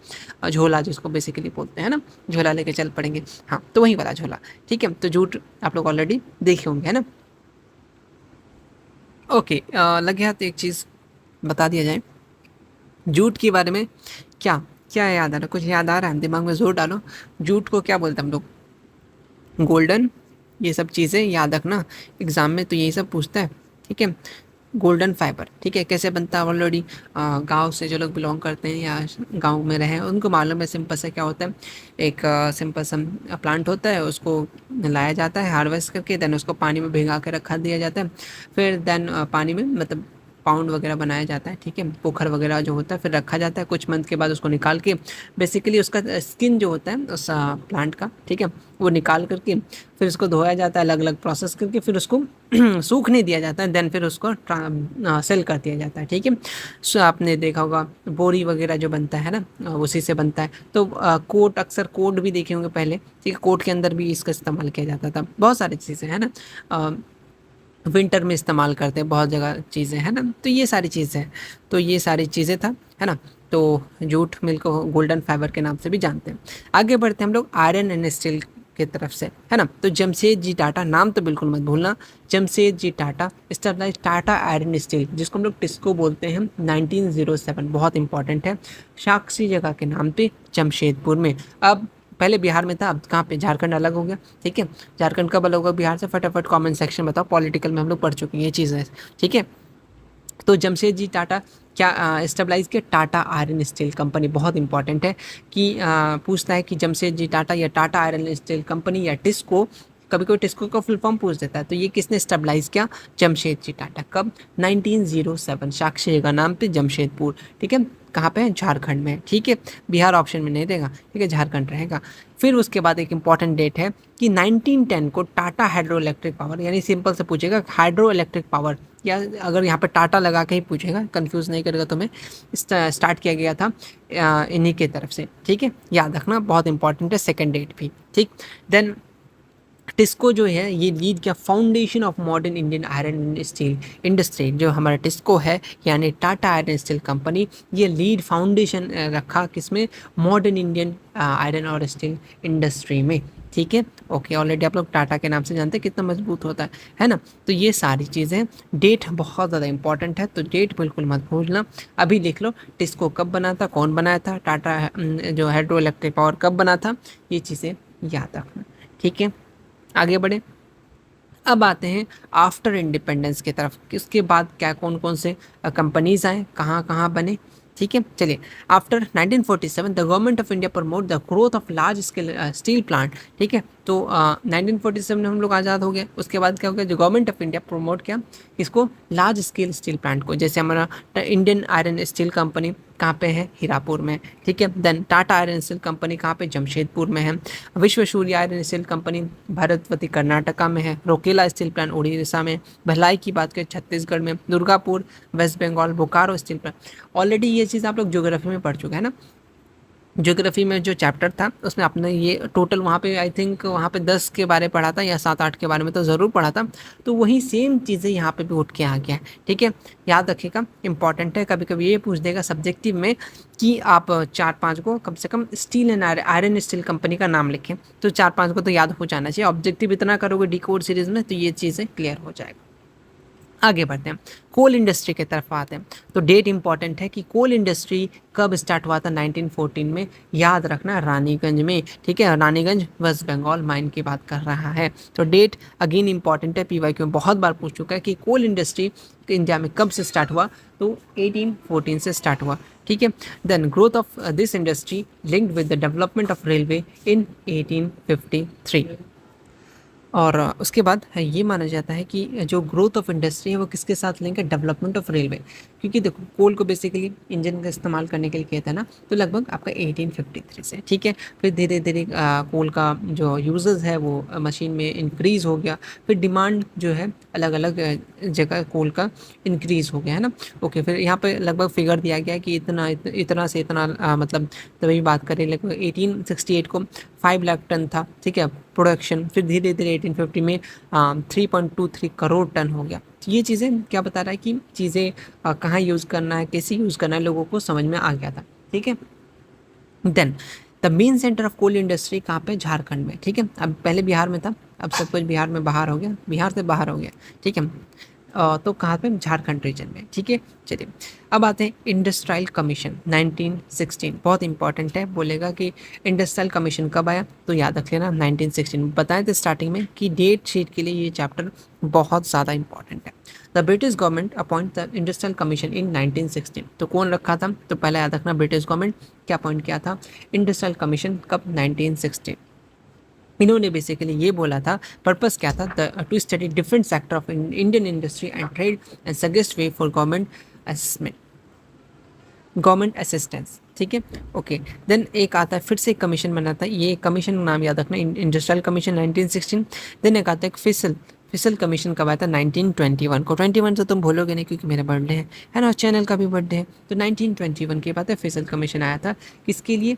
झोला जिसको बेसिकली बोलते हैं ना, झोला लेके चल पड़ेंगे, हाँ, तो वही वाला झोला, ठीक है। तो जूट आप लोग ऑलरेडी देखे होंगे, है ना। ओके, लग गया तो एक चीज़ बता दिया जाए जूट के बारे में। क्या क्या याद आ रहा है, कुछ याद आ रहा है, दिमाग में जोर डालो। जूट को क्या बोलते हैं हम लोग, गोल्डन, ये सब चीज़ें याद रखना, एग्ज़ाम में तो यही सब पूछता है, ठीक है। गोल्डन फाइबर, ठीक है। कैसे बनता है, ऑलरेडी गांव से जो लोग बिलोंग करते हैं या गांव में रहे हैं उनको मालूम है। सिंपल से क्या होता है, एक सिंपल सा प्लांट होता है, उसको लाया जाता है हार्वेस्ट करके, देन उसको पानी में भिगा के रखा दिया जाता है। फिर देन पानी में मतलब पाउंड वगैरह बनाया जाता है, ठीक है, पोखर वगैरह जो होता है, फिर रखा जाता है। कुछ मंथ के बाद उसको निकाल के, बेसिकली उसका स्किन जो होता है उस प्लांट का, ठीक है, वो निकाल करके फिर उसको धोया जाता है अलग अलग प्रोसेस करके, फिर उसको सूखने दिया जाता है, देन फिर उसको सेल कर दिया जाता है, ठीक है। सो आपने देखा होगा बोरी वगैरह जो बनता है ना, उसी से बनता है। तो कोट, अक्सर कोट भी देखे होंगे पहले, ठीक है, कोट के अंदर भी इसका इस्तेमाल किया जाता था। बहुत सारी चीज़ें है ना, विंटर में इस्तेमाल करते हैं बहुत जगह चीज़ें, है ना। तो ये सारी चीज़ें हैं, तो ये सारी चीज़ें था, है ना। तो जूट मिल को गोल्डन फाइबर के नाम से भी जानते हैं। आगे बढ़ते हैं हम लोग आयरन एंड स्टील की तरफ से, है ना। तो जमशेद जी टाटा, नाम तो बिल्कुल मत भूलना, Jamshed ji Tata stabilise Tata iron steel, जिसको हम लोग टिस्को बोलते हैं, 1907, बहुत इंपॉर्टेंट है, साक्षी जगह के नाम पे जमशेदपुर में। अब पहले बिहार में था, अब कहाँ पे, झारखंड अलग हो गया, ठीक है। झारखंड कब अलग होगा बिहार से, फटाफट कमेंट सेक्शन बताओ, पॉलिटिकल में हम लोग पढ़ चुके हैं ये चीज़ें, ठीक है। तो जमशेद जी टाटा क्या स्टेबलाइज किया, टाटा आयरन स्टील कंपनी, बहुत इंपॉर्टेंट है कि पूछता है कि जमशेद जी टाटा या टाटा आयरन स्टील कंपनी या टिस्को, कभी कोई टिस्को का फुल फॉर्म पूछ देता है, तो ये किसने स्टेबलाइज किया, जमशेद जी टाटा, कब, 1907, साक्षी का नाम पे जमशेदपुर, ठीक है। कहाँ पे है, झारखंड में, ठीक है। बिहार ऑप्शन में नहीं देगा, ठीक है, झारखंड रहेगा। फिर उसके बाद एक इंपॉर्टेंट डेट है कि 1910 को टाटा हाइड्रो इलेक्ट्रिक पावर, यानी सिंपल से पूछेगा हाइड्रो इलेक्ट्रिक पावर, या अगर यहाँ पे टाटा लगा के ही पूछेगा, कंफ्यूज नहीं करेगा तुम्हें, स्टार्ट किया गया था इन्हीं के तरफ से, ठीक है, याद रखना, बहुत इंपॉर्टेंट है, सेकंड डेट भी, ठीक। देन टिस्को जो है ये लीड किया foundation of modern Indian iron steel industry, जो हमारा टिस्को है यानी टाटा आयरन स्टील कंपनी, ये लीड फाउंडेशन रखा किसमें, मॉडर्न इंडियन आयरन और स्टील इंडस्ट्री में, ठीक है। ओके, ऑलरेडी आप लोग टाटा के नाम से जानते हैं कितना मजबूत होता है ना। तो ये सारी चीज़ें, डेट बहुत ज़्यादा इंपॉर्टेंट है, तो डेट बिल्कुल मत भूलना। अभी लिख लो टिस्को कब बना था, कौन बनाया था, टाटा जो हाइड्रो इलेक्ट्रिक पावर कब बना था, ये चीज़ें याद रखना, ठीक है। आगे बढ़े, अब आते हैं आफ्टर इंडिपेंडेंस की तरफ कि उसके बाद क्या कौन कौन से कंपनीज आए, कहाँ कहाँ बने, ठीक है। चलिए, after 1947 the government of India promote the growth of large scale steel plant, ठीक है। तो 1947 में हम लोग आज़ाद हो गए, उसके बाद क्या हो गया, जो गवर्नमेंट ऑफ इंडिया प्रमोट किया इसको, लार्ज स्केल स्टील प्लांट को, जैसे हमारा इंडियन आयरन स्टील कंपनी कहाँ पे है, हीरापुर में, ठीक है। Then Tata iron steel company कहाँ पे, जमशेदपुर में है। Visvesvaraya iron steel company Bhadravati Karnataka में है। रोकेला स्टील प्लांट उड़ीसा में। भिलाई की बात करें छत्तीसगढ़ में। Durgapur west Bengal. Bokaro steel plant, already ये चीज़ आप लोग ज्योग्राफी में पढ़ चुके हैं ना, ज्योग्राफी में जो चैप्टर था उसमें आपने ये टोटल वहाँ पे आई थिंक वहाँ पे 10 के बारे पढ़ा था या 7-8 के बारे में तो ज़रूर पढ़ा था, तो वही सेम चीज़ें यहाँ पे भी उठ के आ गया है, ठीक है। याद रखिएगा, इंपॉर्टेंट है, कभी कभी ये पूछ देगा सब्जेक्टिव में कि आप 4-5 को कम से कम steel and iron steel company का नाम लिखें, तो 4-5 को तो याद हो जाना चाहिए। ऑब्जेक्टिव इतना करोगे डी कोड सीरीज़ में तो ये चीज़ें क्लियर हो जाएगा। आगे बढ़ते हैं, कोल इंडस्ट्री की तरफ आते हैं। तो डेट इंपॉर्टेंट है कि कोल इंडस्ट्री कब स्टार्ट हुआ था, 1914 में, याद रखना, रानीगंज में, ठीक है। रानीगंज वेस्ट बंगाल माइन की बात कर रहा है। तो डेट अगेन इंपॉर्टेंट है, पीवाईक्यू में बहुत बार पूछ चुका है कि कोल इंडस्ट्री इंडिया में कब से स्टार्ट हुआ, तो 1814 से स्टार्ट हुआ, ठीक है। Then growth of this industry linked with the development of railway in 1853। और उसके बाद ये माना जाता है कि जो ग्रोथ ऑफ इंडस्ट्री है वो किसके साथ लिंक है, डेवलपमेंट ऑफ रेलवे, क्योंकि देखो कोल को बेसिकली इंजन का इस्तेमाल करने के लिए किया था ना, तो लगभग आपका 1853 से, ठीक है। फिर धीरे धीरे कोल का जो यूजेस है वो मशीन में इंक्रीज़ हो गया, फिर डिमांड जो है अलग अलग जगह कोल का इंक्रीज़ हो गया, है ना। ओके, फिर यहाँ पे लगभग फिगर दिया गया कि इतना से इतना मतलब तभी बात करें लगभग 1868 को 5 लाख टन था, ठीक है, प्रोडक्शन। फिर धीरे धीरे 1850 में 3.23 करोड़ टन हो गया। तो ये चीज़ें क्या बता रहा है कि चीज़ें कहाँ यूज़ करना है, कैसे यूज़ करना है, लोगों को समझ में आ गया था, ठीक है। Then the main centre of coal industry कहाँ पे, झारखंड में, ठीक है। अब पहले बिहार में था, अब सब कुछ बिहार में बाहर हो गया, बिहार से बाहर हो गया, ठीक है। तो कहाँ पे, झारखंड रीजन में, ठीक है। चलिए, अब आते हैं इंडस्ट्रियल कमीशन 1916, बहुत इंपॉर्टेंट है, बोलेगा कि इंडस्ट्रियल कमीशन कब आया, तो याद रख लेना 1916। बताए थे स्टार्टिंग में कि डेट शीट के लिए ये चैप्टर बहुत ज़्यादा इंपॉर्टेंट है। The British government appoint the industrial commission in 1916, तो कौन रखा था, तो पहले याद रखना ब्रिटिश गवर्नमेंट क्या अपॉइंट किया था, इंडस्ट्रियल कमीशन कब, 1916। इन्होंने बेसिकली ये बोला था, पर्पस क्या था, to study different sector of Indian industry and trade and suggest way for government assessment, government assistance, ठीक है। ओके, देन एक आता है फिर से एक कमीशन बनाता है, ये कमीशन नाम याद रखना, इंडस्ट्रियल कमीशन 1916। देन एक आता है फिसल कमीशन कब आया था, 1921 को। 21 तो तुम भूलोगे नहीं क्योंकि मेरा बर्थडे है ना, चैनल का भी बर्थडे है, तो 1921 के बाद फिसल कमीशन आया था। किसके लिए,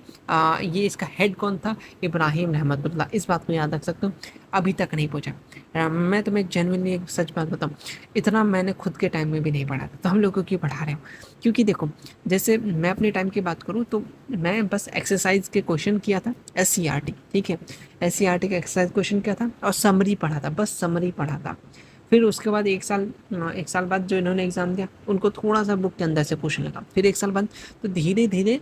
ये इसका हेड कौन था, इब्राहिम रहमतुल्लाह, इस बात को याद रख सकते हो। अभी तक नहीं पहुंचा। मैं तुम्हें जेन्युइनली एक सच बात बताऊं, इतना मैंने खुद के टाइम में भी नहीं पढ़ा था, तो हम लोग को क्यों पढ़ा रहे हो? क्योंकि देखो, जैसे मैं अपने टाइम की बात करूँ तो मैं बस एक्सरसाइज के क्वेश्चन किया था, SCRT, ठीक है, SCRT का एक्सरसाइज क्वेश्चन किया था और समरी पढ़ा था, बस समरी पढ़ा था। फिर उसके बाद एक साल बाद जो इन्होंने एग्ज़ाम दिया उनको थोड़ा सा बुक के अंदर से पूछने लगा, फिर एक साल बाद तो धीरे धीरे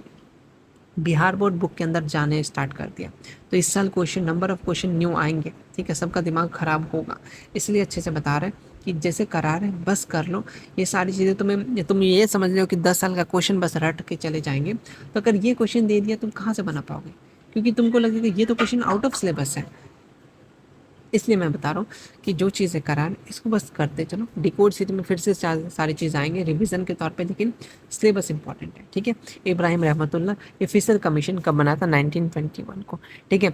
बिहार बोर्ड बुक के अंदर जाने स्टार्ट कर दिया। तो इस साल question, number of question new आएंगे, ठीक है, सबका दिमाग ख़राब होगा, इसलिए अच्छे से बता रहे हैं कि जैसे करा रहे हैं बस कर लो। ये सारी चीज़ें तुम ये समझ लो कि 10 साल का क्वेश्चन बस रट के चले जाएंगे, तो अगर ये क्वेश्चन दे दिया तुम कहाँ से बना पाओगे? क्योंकि तुमको लगेगा ये तो क्वेश्चन आउट ऑफ सिलेबस है। इसलिए मैं बता रहा हूँ कि जो चीज़ें कराएं इसको बस करते चलो। डिकोड सीट में फिर से सारी चीज़ आएंगे रिवीजन के तौर पे, लेकिन सिलेबस इंपॉर्टेंट है, ठीक है। इब्राहिम रहमतुल्लाह, ये फिशर कमीशन कब बना था? 1921 को, ठीक है।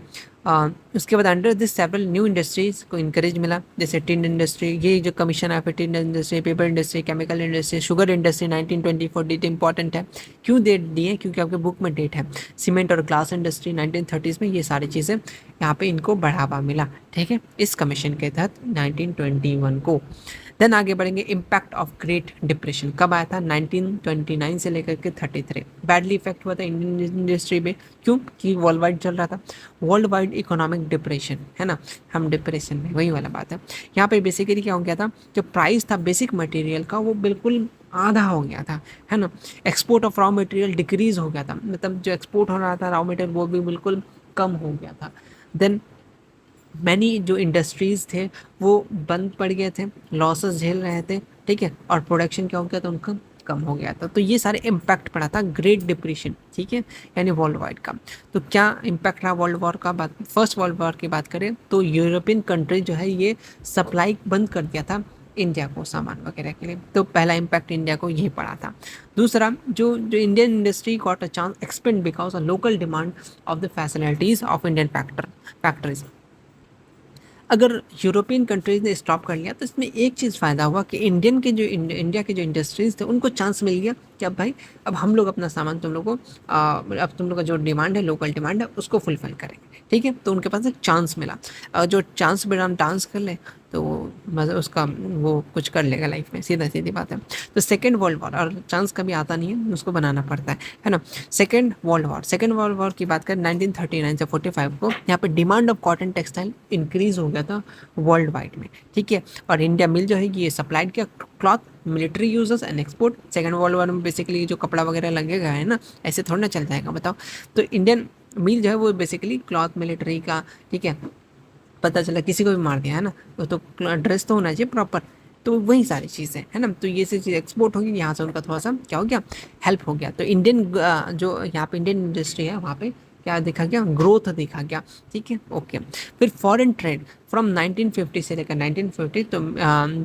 उसके बाद under this several new industries को इंकरेज मिला, जैसे टिन इंडस्ट्री, ये जो कमीशन आया फिर tin industry, paper industry, chemical industry, sugar industry 1924, date important है। क्यों डेट दी है? क्योंकि आपके बुक में डेट है। सीमेंट और ग्लास इंडस्ट्री 1930s में, ये सारी चीज़ें यहाँ पे इनको बढ़ावा मिला, ठीक है, इस कमीशन के तहत 1921 को। देन आगे बढ़ेंगे, इम्पैक्ट ऑफ ग्रेट डिप्रेशन कब आया था? 1929 से लेकर के 33। बैडली इफेक्ट हुआ था इंडियन इंडस्ट्री में, क्यों? कि वर्ल्ड वाइड चल रहा था, वर्ल्ड वाइड इकोनॉमिक डिप्रेशन, है ना, हम डिप्रेशन में, वही वाला बात है। यहाँ पे बेसिकली क्या हो गया था, जो प्राइस था बेसिक मटेरियल का वो बिल्कुल आधा हो गया था, है ना। Export of raw material decrease हो गया था, मतलब जो एक्सपोर्ट हो रहा था रॉ मटेरियल वो भी बिल्कुल कम हो गया था। देन मैनी जो इंडस्ट्रीज़ थे वो बंद पड़ गए थे, लॉसेस झेल रहे थे, ठीक है, और प्रोडक्शन क्या हो गया था उनका? कम हो गया था। तो ये सारे इम्पैक्ट पड़ा था ग्रेट डिप्रेशन, ठीक है, यानी वर्ल्ड वाइड का। तो क्या इम्पैक्ट रहा वर्ल्ड वॉर का? बात, फर्स्ट वर्ल्ड वॉर की बात करें तो यूरोपियन कंट्री जो है ये सप्लाई बंद कर दिया था इंडिया को सामान वगैरह के लिए, तो पहला इम्पैक्ट इंडिया को यही पड़ा था। दूसरा, जो जो Indian industry got a chance expand because of local demand of the facilities of Indian factories. अगर यूरोपियन कंट्रीज ने स्टॉप कर लिया तो इसमें एक चीज़ फ़ायदा हुआ कि इंडिया के जो इंडस्ट्रीज़ थे उनको चांस मिल गया कि अब भाई, अब हम लोग अपना सामान तुम लोग को अब तुम लोग का जो डिमांड है, लोकल डिमांड है, उसको फुलफिल करेंगे, ठीक है। तो उनके पास एक चांस मिला, जो चांस बिना डांस कर ले तो मतलब उसका वो कुछ कर लेगा लाइफ में, सीधा सीधी बात है। तो सेकेंड वर्ल्ड वॉर, और चांस कभी आता नहीं है, उसको बनाना पड़ता है ना। सेकेंड वर्ल्ड वॉर की बात करें 1939 से 45 को, यहाँ पे demand of cotton textile increase हो गया था वर्ल्ड वाइड में, ठीक है। और इंडिया मिल जो है ये सप्लाइड किया cloth military users and export. Second world war में बेसिकली जो कपड़ा वगैरह लगेगा, है ना, ऐसे थोड़ा ना चल जाएगा, बताओ। तो इंडियन मिल जो है वो बेसिकली क्लॉथ मिलिट्री का, ठीक है, पता चला किसी को भी मार दिया, है ना, वो तो ड्रेस तो होना चाहिए प्रॉपर। तो वही सारी चीज़ें, है ना, तो ये सारी चीज़ एक्सपोर्ट होगी, यहाँ से उनका थोड़ा सा क्या हो गया, हेल्प हो गया। तो इंडियन जो यहाँ पे इंडियन इंडस्ट्री है वहाँ पे क्या देखा गया? ग्रोथ देखा गया, ठीक है, ओके। फिर फॉरेन ट्रेड फ्रॉम 1950 से लेकर 1950, तो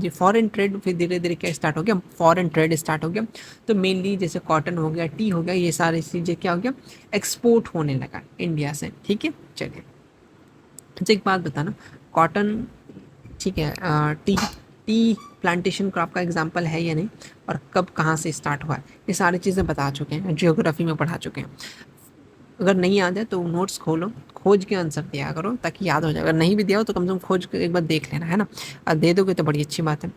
ये फॉरेन ट्रेड फिर धीरे धीरे क्या स्टार्ट हो गया? फॉरेन ट्रेड स्टार्ट हो गया। तो मेनली जैसे कॉटन हो गया, टी हो गया, ये सारी चीज़ें क्या हो गया? एक्सपोर्ट होने लगा इंडिया से, ठीक है। चलिए, अच्छा एक बात बताना, कॉटन, ठीक है, टी टी प्लांटेशन क्रॉप का एग्जांपल है या नहीं, और कब कहाँ से स्टार्ट हुआ है, ये सारी चीज़ें बता चुके हैं, जियोग्राफी में पढ़ा चुके हैं। अगर नहीं याद है तो नोट्स खोलो, खोज के आंसर दिया करो ताकि याद हो जाए। अगर नहीं भी दिया हो तो कम से कम खोज के एक बार देख लेना, है ना, दे दोगे तो बड़ी अच्छी बात है।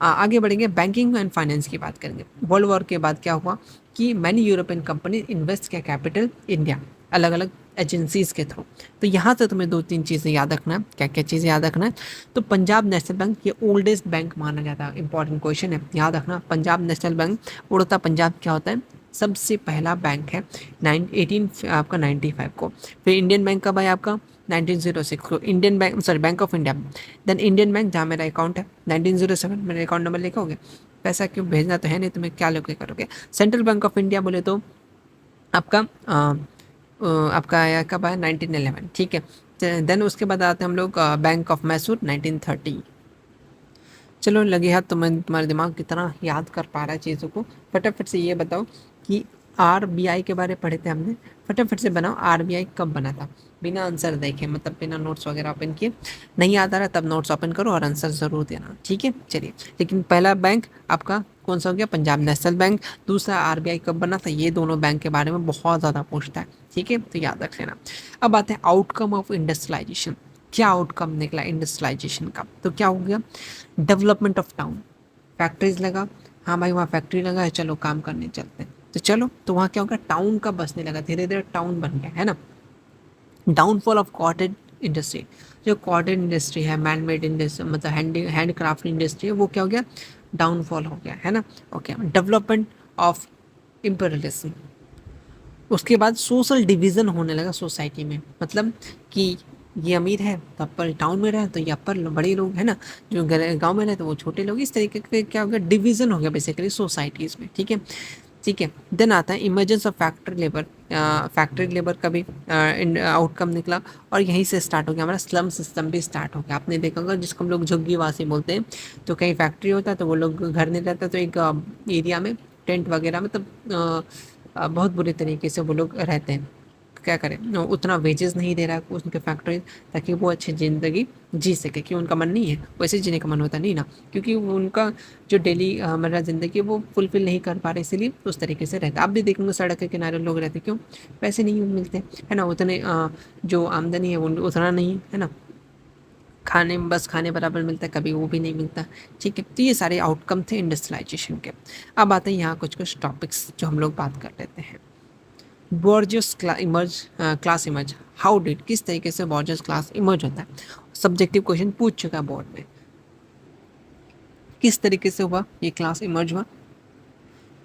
आगे बढ़ेंगे, बैंकिंग एंड फाइनेंस की बात करेंगे। वर्ल्ड वॉर के बाद क्या हुआ कि मैनी यूरोपियन कंपनी इन्वेस्ट किया कैपिटल इंडिया, अलग अलग एजेंसीज़ के थ्रू। तो यहाँ से तुम्हें 2-3 चीज़ें याद रखना है। क्या क्या चीज़ें याद रखना है? तो पंजाब नेशनल बैंक ये ओल्डेस्ट बैंक माना जाता है, इंपॉर्टेंट क्वेश्चन है, याद रखना। पंजाब नेशनल बैंक, उड़ता पंजाब क्या होता है? सबसे पहला बैंक है 1895 को। फिर इंडियन बैंक कब आया आपका? 1906 को। Indian bank, sorry, bank of India. Then Indian bank जहाँ मेरा अकाउंट है 1907, मेरा अकाउंट नंबर लिखोगे, पैसा क्यों भेजना तो है नहीं, तुम्हें क्या लोगे करोगे। सेंट्रल बैंक ऑफ इंडिया बोले तो आपका आपका आया कब आया? 1911, ठीक है। देन उसके बाद आते हैं हम लोग बैंक ऑफ मैसूर 1930। चलो लगे हाथ, तुम्हारे दिमाग कितना याद कर पा रहा है चीज़ों को। फटाफट से ये बताओ कि RBI के बारे में पढ़े थे हमने, फटाफट से बनाओ, RBI कब बना था? बिना आंसर देखे, मतलब बिना नोट्स वगैरह ओपन किए। नहीं याद आ रहा तब नोट्स ओपन करो और आंसर ज़रूर देना, ठीक है। चलिए, लेकिन पहला बैंक आपका कौन सा हो गया? Punjab national bank. दूसरा RBI कब बना था? ये दोनों बैंक के बारे में बहुत ज़्यादा पूछता है, ठीक है, तो याद रख लेना। अब आते हैं आउटकम ऑफ इंडस्ट्रियलाइजेशन। क्या आउटकम निकला इंडस्ट्रियलाइजेशन का? तो क्या हो गया? Development of town. फैक्ट्रीज लगा, हाँ भाई वहाँ फैक्ट्री लगा है, चलो काम करने चलते हैं, तो चलो, तो वहाँ क्या होगा? टाउन का बसने लगा, धीरे धीरे टाउन बन गया, है ना। Downfall of cottage industry. जो कॉटेज इंडस्ट्री है, मैन मेड इंडस्ट्री, मतलब हैंडक्राफ्ट इंडस्ट्री है, वो क्या हो गया? डाउनफॉल हो गया, है ना। Okay, development of imperialism. उसके बाद सोशल डिवीज़न होने लगा सोसाइटी में, मतलब कि ये अमीर है तो अपर टाउन में रहे, तो ये अपर बड़े लोग है ना, जो गांव में रहे तो वो छोटे लोग, इस तरीके के क्या हो गया? डिवीज़न हो गया बेसिकली सोसाइटीज़ में, ठीक है। ठीक है, देन आता है emergence of factory labour. Factory labour का भी आउटकम निकला, और यहीं से स्टार्ट हो गया हमारा स्लम सिस्टम भी स्टार्ट हो गया। आपने देखा होगा जिसको हम लोग झुग्गीवासी बोलते हैं, तो कहीं फैक्ट्री होता है तो वो लोग घर नहीं रहता, तो एक एरिया में टेंट वगैरह, मतलब बहुत बुरे तरीके से वो लोग रहते हैं। क्या करें, उतना वेजेस नहीं दे रहा है उनके फैक्ट्री, ताकि वो अच्छी ज़िंदगी जी सके, कि उनका मन नहीं है वैसे जीने का मन होता नहीं ना, क्योंकि वो उनका जो डेली हमारा ज़िंदगी है वो फुलफिल नहीं कर पा रहे, इसीलिए उस तरीके से रहता है। आप भी देखेंगे सड़क के किनारे लोग रहते, क्यों? पैसे नहीं मिलते, है ना, उतने जो आमदनी है वो उतना नहीं है ना, खाने में बस खाने बराबर मिलता है, कभी वो भी नहीं मिलता। ठीक है, तो ये सारे आउटकम थे इंडस्ट्रियलाइजेशन के। अब आते हैं यहाँ कुछ कुछ टॉपिक्स जो हम लोग बात कर लेते हैं। बॉर्जियस क्लास इमर्ज, हाउ डिड, किस तरीके से बॉर्जियस क्लास इमर्ज होता है? सब्जेक्टिव क्वेश्चन पूछ चुका है बोर्ड में, किस तरीके से हुआ ये क्लास इमर्ज हुआ?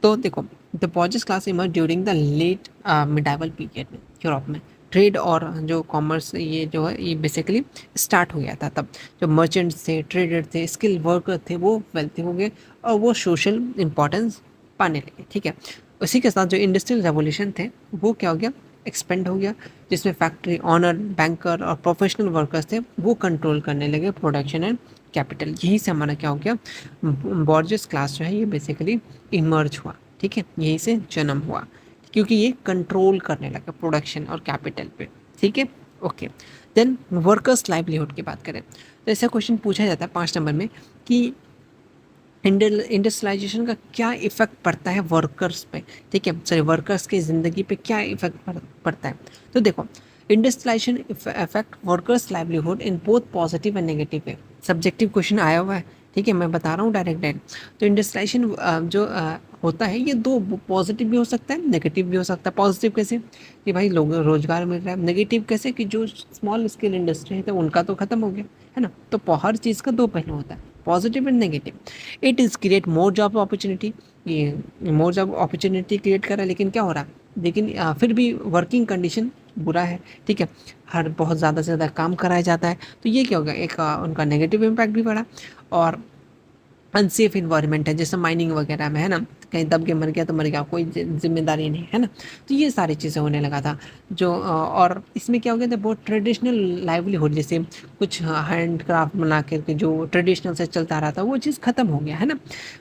तो देखो, the bourgeois class emerge during the late medieval period में यूरोप में। ट्रेड और जो कॉमर्स ये जो है ये बेसिकली स्टार्ट हो गया था तब। जो मर्चेंट्स थे, ट्रेडर थे, स्किल वर्कर थे, वो वेल्थी हो गए और वो सोशल इंपॉर्टेंस पाने लगे, ठीक है। उसी के साथ जो इंडस्ट्रियल रेवोल्यूशन थे वो क्या हो गया? एक्सपेंड हो गया, जिसमें फैक्ट्री ऑनर, बैंकर और प्रोफेशनल वर्कर्स थे वो कंट्रोल करने लगे प्रोडक्शन एंड कैपिटल। यहीं से हमारा क्या हो गया? बॉर्जियस क्लास जो है ये बेसिकली इमर्ज हुआ, ठीक है, यहीं से जन्म हुआ, क्योंकि ये कंट्रोल करने लगा प्रोडक्शन और कैपिटल पे, ठीक है। ओके, देन वर्कर्स लाइवलीहुड की बात करें तो ऐसा क्वेश्चन पूछा जाता है 5 नंबर में कि इंडस्ट्रियलाइजेशन का क्या इफेक्ट पड़ता है वर्कर्स पे, ठीक है, सॉरी वर्कर्स की ज़िंदगी पे क्या इफेक्ट पड़ता है? तो देखो, industrialization effect workers livelihood in both positive and negative way. Subjective question आया हुआ है, ठीक है, मैं बता रहा हूँ डायरेक्ट। तो इंडस्ट्रियलाइजेशन जो होता है ये दो, पॉजिटिव भी हो सकता है, नेगेटिव भी हो सकता है। पॉजिटिव कैसे? कि भाई लोग रोजगार मिल रहा है। नेगेटिव कैसे? कि जो स्मॉल स्केल इंडस्ट्री है तो उनका तो खत्म हो गया, है ना। तो हर चीज़ का दो पहलू होता है, positive and negative. It is create more job opportunity, ये मोर जॉब अपॉर्चुनिटी क्रिएट कर रहा है, लेकिन क्या हो रहा है? लेकिन फिर भी वर्किंग कंडीशन बुरा है, ठीक है, हर बहुत ज़्यादा से ज़्यादा काम कराया जाता है, तो ये क्या होगा? एक उनका नेगेटिव इम्पैक्ट भी पड़ा। और अनसेफ इन्वायरमेंट है, जैसे माइनिंग वगैरह में, है ना, कहीं दब के मर गया तो मर गया, कोई जिम्मेदारी नहीं, है ना। तो ये सारी चीज़ें होने लगा था जो और इसमें क्या हो गया था? बहुत ट्रेडिशनल लाइवलीहुड, जैसे कुछ हैंड क्राफ्ट बना करके जो ट्रेडिशनल से चलता रहा था वो चीज़ ख़त्म हो गया, है ना।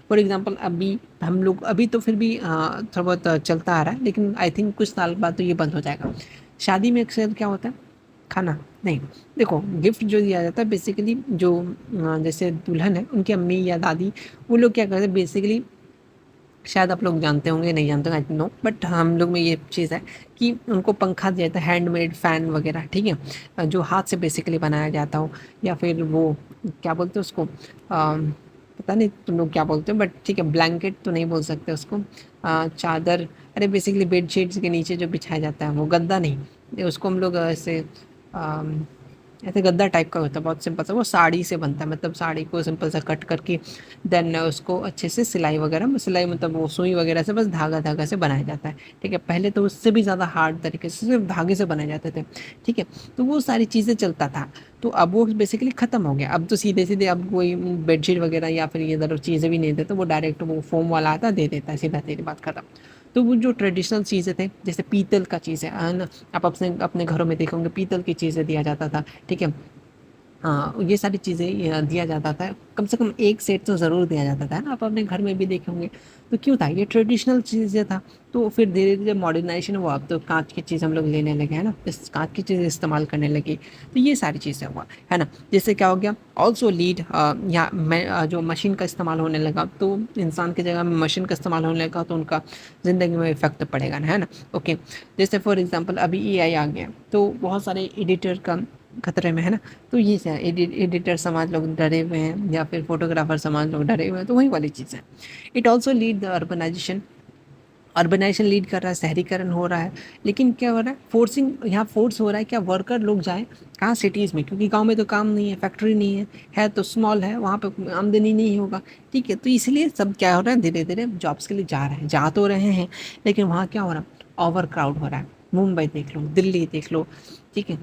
फॉर एग्जांपल अभी हम लोग अभी तो फिर भी थोड़ा बहुत चलता आ रहा है, लेकिन आई थिंक कुछ साल बाद तो ये बंद हो जाएगा। शादी में अक्सर क्या होता है? खाना नहीं, देखो गिफ्ट जो दिया जाता है बेसिकली जो जैसे दुल्हन है उनकी अम्मी या दादी, वो लोग क्या करते हैं बेसिकली, शायद आप लोग जानते होंगे, नहीं जानते होंगे, आई नो, बट हम लोग में ये चीज़ है कि उनको पंखा दिया जाता है, हैंडमेड फ़ैन वगैरह, ठीक है, जो हाथ से बेसिकली बनाया जाता हो, या फिर वो क्या बोलते हैं उसको, पता नहीं तुम लोग क्या बोलते हो, बट ठीक है, ब्लैंकेट तो नहीं बोल सकते उसको, चादर, अरे बेसिकली बेड शीट्स के नीचे जो बिछाया जाता है वो गद्दा नहीं, उसको हम लोग ऐसे ऐसे गद्दा टाइप का होता है, बहुत सिंपल सा, वो साड़ी से बनता है, मतलब साड़ी को सिंपल सा कट करके देन उसको अच्छे से सिलाई वगैरह, सिलाई मतलब वो सुई वगैरह से बस धागा धागा से बनाया जाता है, ठीक है। पहले तो उससे भी ज़्यादा हार्ड तरीके से सिर्फ धागे से बनाए जाते थे, ठीक है। तो वो सारी चीज़ें चलता था, तो अब वो बेसिकली ख़त्म हो गया। अब तो सीधे सीधे अब कोई बेडशीट वगैरह या फिर ये इधर चीज़ें भी नहीं देते, वो डायरेक्ट वो फोम वाला आता दे देता है, सीधा तेरी बात खत्म। तो वो जो ट्रेडिशनल चीज़ें थे, जैसे पीतल का चीज़ है ना, आप अपने अपने घरों में देखोगे पीतल की चीज़ें दिया जाता था, ठीक है। हाँ, ये सारी चीज़ें दिया जाता था, कम से कम एक सेट तो ज़रूर दिया जाता था ना, आप अपने घर में भी देखे होंगे। तो क्यों था? ये ट्रेडिशनल चीज़ें था। तो फिर धीरे धीरे मॉडर्नाइजेशन हुआ, अब तो कांच की चीज़ हम लोग लेने लगे, है ना, इस कांच की चीज़ इस्तेमाल करने लगे, तो ये सारी चीज़ें हुआ, है ना। जैसे क्या हो गया? ऑल्सो लीड, या जो मशीन का इस्तेमाल होने लगा, तो इंसान की जगह में मशीन का इस्तेमाल होने लगा, तो उनका ज़िंदगी में इफेक्ट पड़ेगा ना, है ना। ओके, जैसे फॉर एग्जाम्पल अभी AI आ गया, तो बहुत सारे एडिटर का खतरे में, है ना। तो ये क्या एडिटर समाज लोग डरे हुए हैं, या फिर फोटोग्राफर समाज लोग डरे हुए हैं, तो वही वाली चीज़ है। It also lead the urbanization, urbanization lead कर रहा है, शहरीकरण हो रहा है। लेकिन क्या हो रहा है, फोर्सिंग यहाँ फोर्स हो रहा है, क्या वर्कर लोग जाएँ कहाँ, सिटीज़ में, क्योंकि गांव में तो काम नहीं है, फैक्ट्री नहीं है तो स्मॉल है, वहाँ पे आमदनी नहीं होगा। ठीक है, तो इसलिए सब क्या हो रहा है, धीरे धीरे जॉब्स के लिए जा रहे हैं, जा तो रहे हैं, लेकिन वहाँ क्या हो रहा है, ओवर क्राउड हो रहा है। मुंबई देख लो, दिल्ली देख लो, ठीक है,